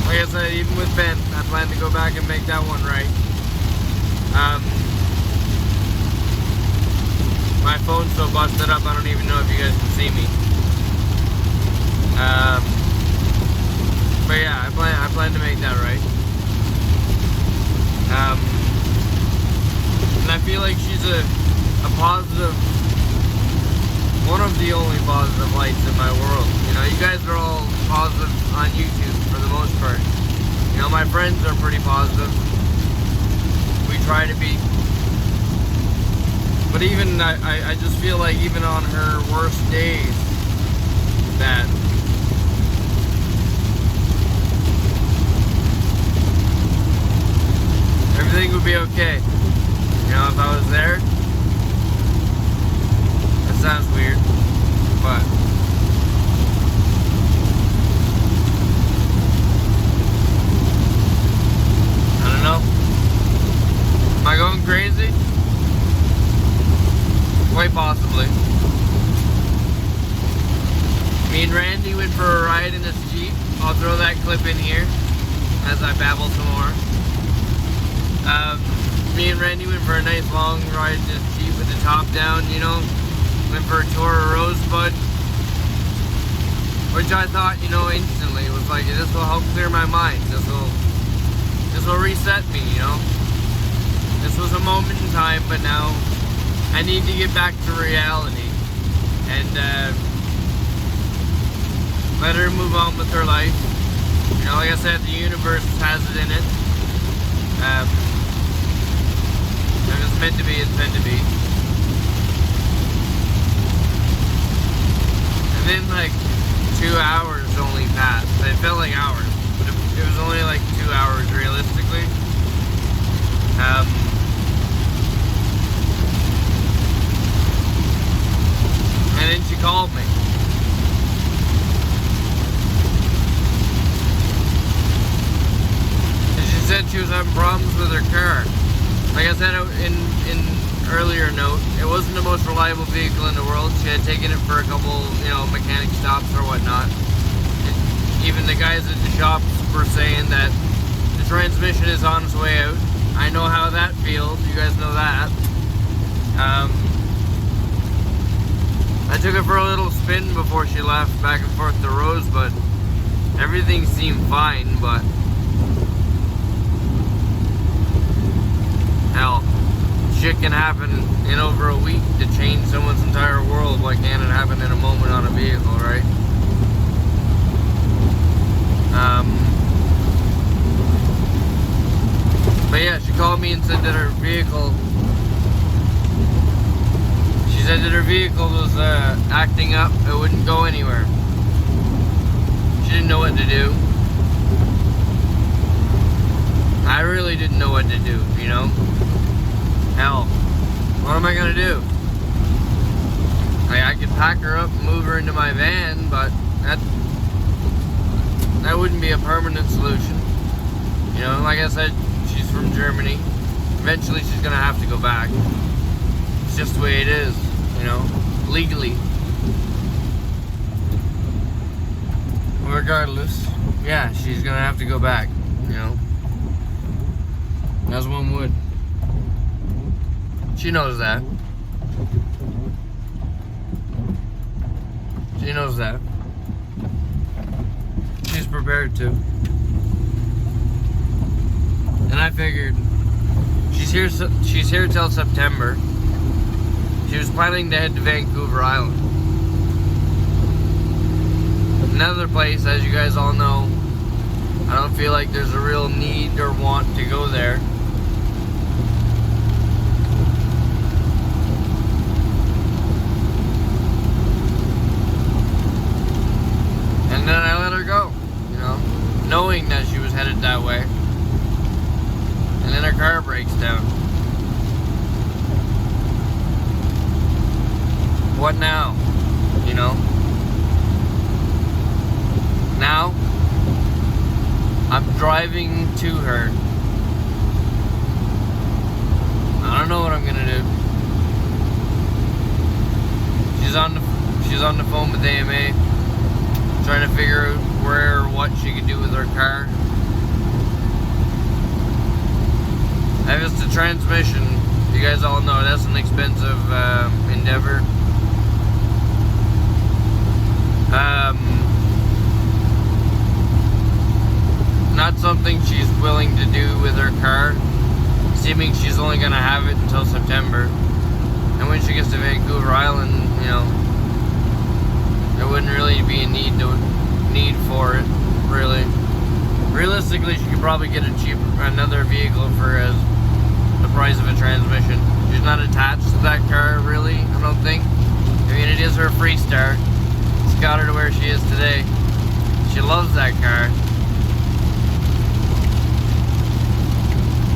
Like I said, even with Ben, I plan to go back and make that one right. My phone's so busted up, I don't even know if you guys can see me. But yeah, I plan to make that right. And I feel like she's a positive, one of the only positive lights in my world. You know, you guys are all positive on YouTube for the most part. You know, my friends are pretty positive. We try to be. But even, I just feel like even on her worst days, that everything would be okay. You know, if I was there. That sounds weird, but I don't know. Am I going crazy? Quite possibly. Me and Randy went for a ride in this Jeep. I'll throw that clip in here as I babble some more. Me and Randy went for a nice long ride in this Jeep with the top down, you know. Went for a tour of Rosebud. Which I thought, you know, instantly was like, this will help clear my mind. This will reset me, you know. This was a moment in time, but now I need to get back to reality and let her move on with her life. You know, like I said, the universe has it in it. If it's meant to be, it's meant to be. And then like 2 hours only passed. It felt like hours, but it was only like 2 hours realistically. And then she called me. And she said she was having problems with her car. Like I said in earlier note, it wasn't the most reliable vehicle in the world. She had taken it for a couple, you know, mechanic stops or whatnot. And even the guys at the shops were saying that the transmission is on its way out. I know how that feels. You guys know that. I took her for a little spin before she left, back and forth to Rosebud. Everything seemed fine, but hell, shit can happen in over a week to change someone's entire world. Why can't it happen in a moment on a vehicle, right? But yeah, she called me and said that her vehicle was acting up. It wouldn't go anywhere. She didn't know what to do. I really didn't know what to do, you know? Hell, what am I gonna do? I could pack her up and move her into my van, but that wouldn't be a permanent solution. You know, like I said, she's from Germany. Eventually she's gonna have to go back. it's just the way it is, you know, legally. Regardless, yeah, she's gonna have to go back, you know, as one would. She knows that. She knows that. She's prepared to. And I figured she's here till September. She was planning to head to Vancouver Island. Another place, as you guys all know, I don't feel like there's a real need or want to go there. And then I let her go, you know, knowing that she was headed that way. And then her car breaks down. What now? You know? Now, I'm driving to her. I don't know what I'm gonna do. She's on the phone with AMA, trying to figure out where or what she could do with her car. If it's the transmission, you guys all know that's an expensive endeavor. Not something she's willing to do with her car, seeming she's only going to have it until September. And when she gets to Vancouver Island, you know, there wouldn't really be a need for it, really. Realistically, she could probably get another vehicle for the price of a transmission. She's not attached to that car, really, I don't think. I mean, it is her Freestar. It's got her to where she is today. She loves that car.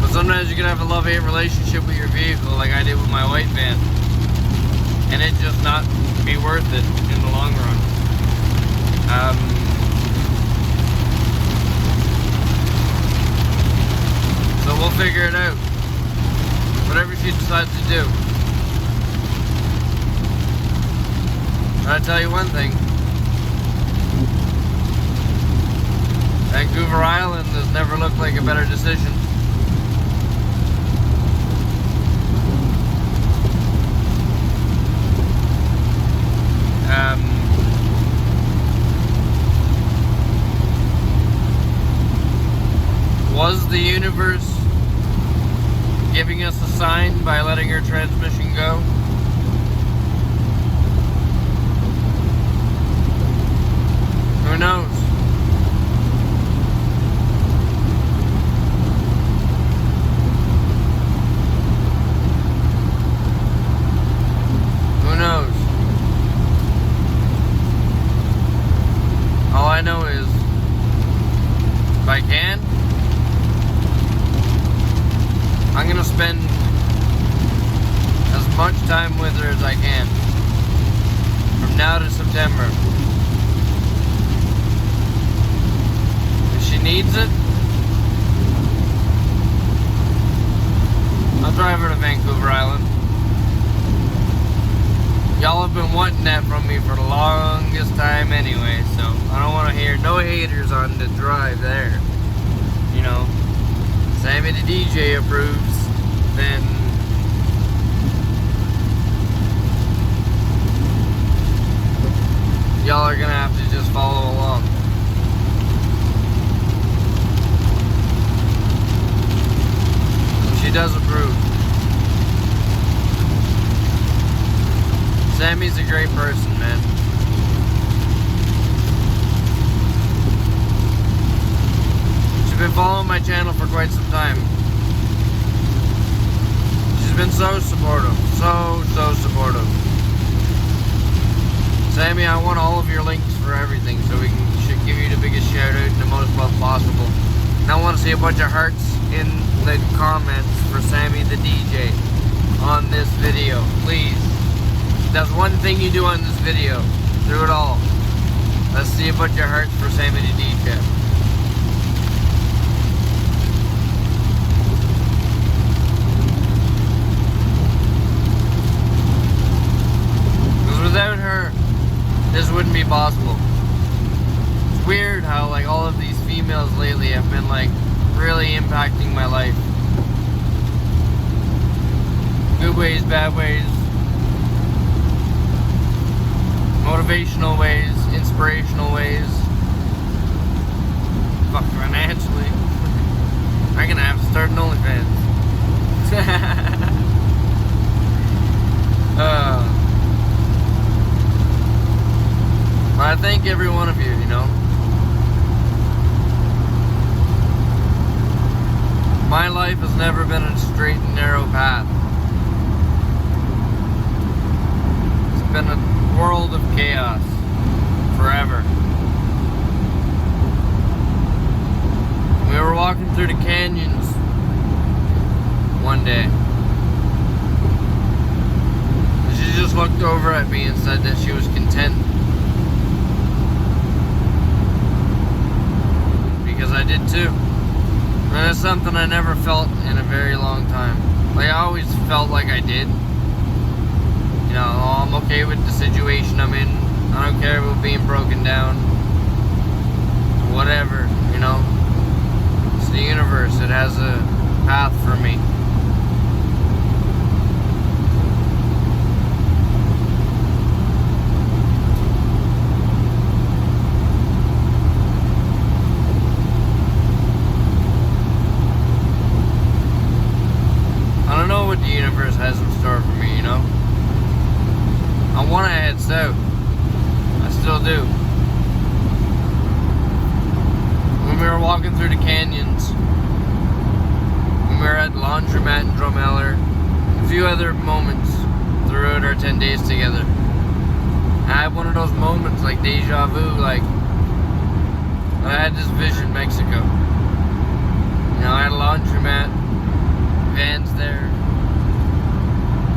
But sometimes you can have a love-hate relationship with your vehicle, like I did with my white van, and it just not be worth it in the long run. So we'll figure it out. Whatever she decides to do. But I'll tell you one thing. Vancouver Island has never looked like a better decision. Was the universe giving us a sign by letting her transmission go? Who knows? Who knows? All I know is, if I can, I'm gonna spend as much time with her as I can from now to September. If she needs it, I'll drive her to Vancouver Island. Y'all have been wanting that from me for the longest time anyway, so I don't want to hear no haters on the drive there. You know, Sammy the DJ approves, then y'all are gonna have to just follow along. She does approve. Sammy's a great person, man. She's been following my channel for quite some time. She's been so supportive. So supportive. Sammy, I want all of your links for everything so we can give you the biggest shout out and the most love possible. And I want to see a bunch of hearts in the comments for Sammy the DJ on this video. Please. That's one thing you do on this video. Through it all. Let's see a bunch of hearts for Sammy the DJ. possible. It's weird how like all of these females lately have been like really impacting my life. Good ways, bad ways, motivational ways, inspirational ways. Fuck, financially. I'm gonna have to start an OnlyFans. But I thank every one of you, you know. My life has never been a straight and narrow path. It's been a world of chaos forever. We were walking through the canyons one day. And she just looked over at me and said that she was content. Because I did too. And that's something I never felt in a very long time. Like, I always felt like I did. You know, oh, I'm okay with the situation I'm in. I don't care about being broken down. Whatever, you know. It's the universe. It has a path for me. I don't know what the universe has in store for me, you know? I want to head south. I still do. When we were walking through the canyons, when we were at the laundromat in Drumheller, a few other moments throughout our 10 days together, I had one of those moments like deja vu, like I had this vision, Mexico. You know, I had a laundromat, vans there,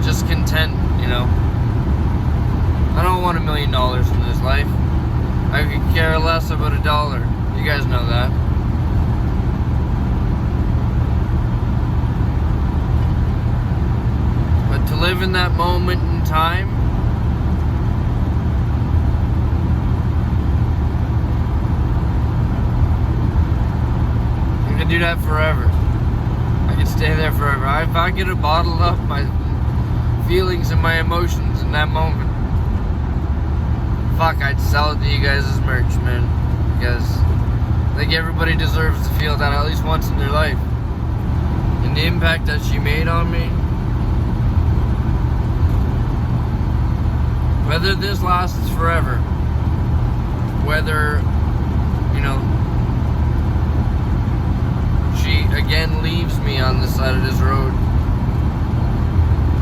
just content, you know. I don't want $1 million in this life. I could care less about $1. You guys know that. But to live in that moment in time, I could do that forever. I could stay there forever. If I could have bottled up my feelings and my emotions in that moment, fuck, I'd sell it to you guys as merch, man. Because I think everybody deserves to feel that at least once in their life. And the impact that she made on me, whether this lasts forever, whether, you know, she again leaves me on the side of this road,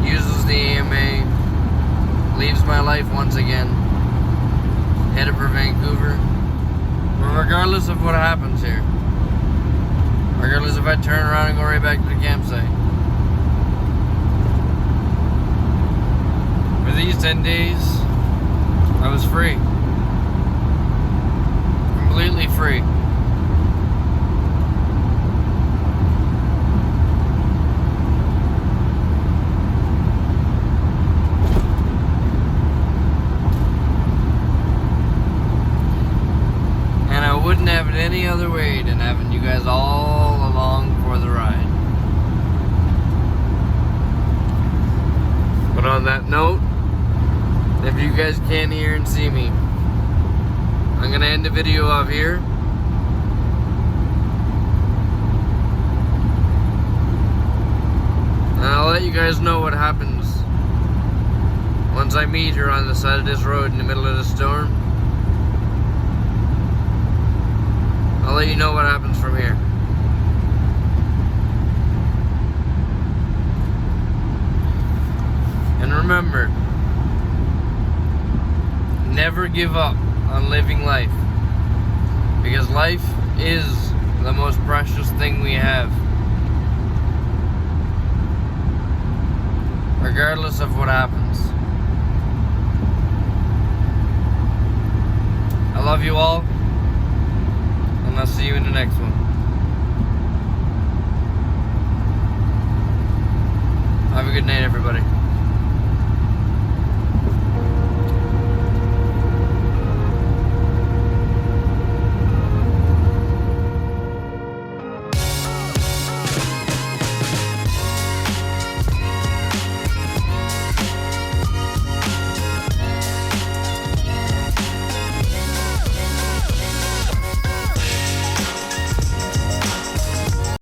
uses the AMA, leaves my life once again, headed for Vancouver. But regardless of what happens here, regardless if I turn around and go right back to the campsite, for these 10 days, I was free. Completely free. Wouldn't have it any other way than having you guys all along for the ride. But on that note, if you guys can't hear and see me, I'm gonna end the video off here. And I'll let you guys know what happens once I meet her on the side of this road in the middle of the storm. I'll let you know what happens from here. And remember, never give up on living life. Because life is the most precious thing we have. Regardless of what happens. I love you all. And I'll see you in the next one. Have a good night, everybody.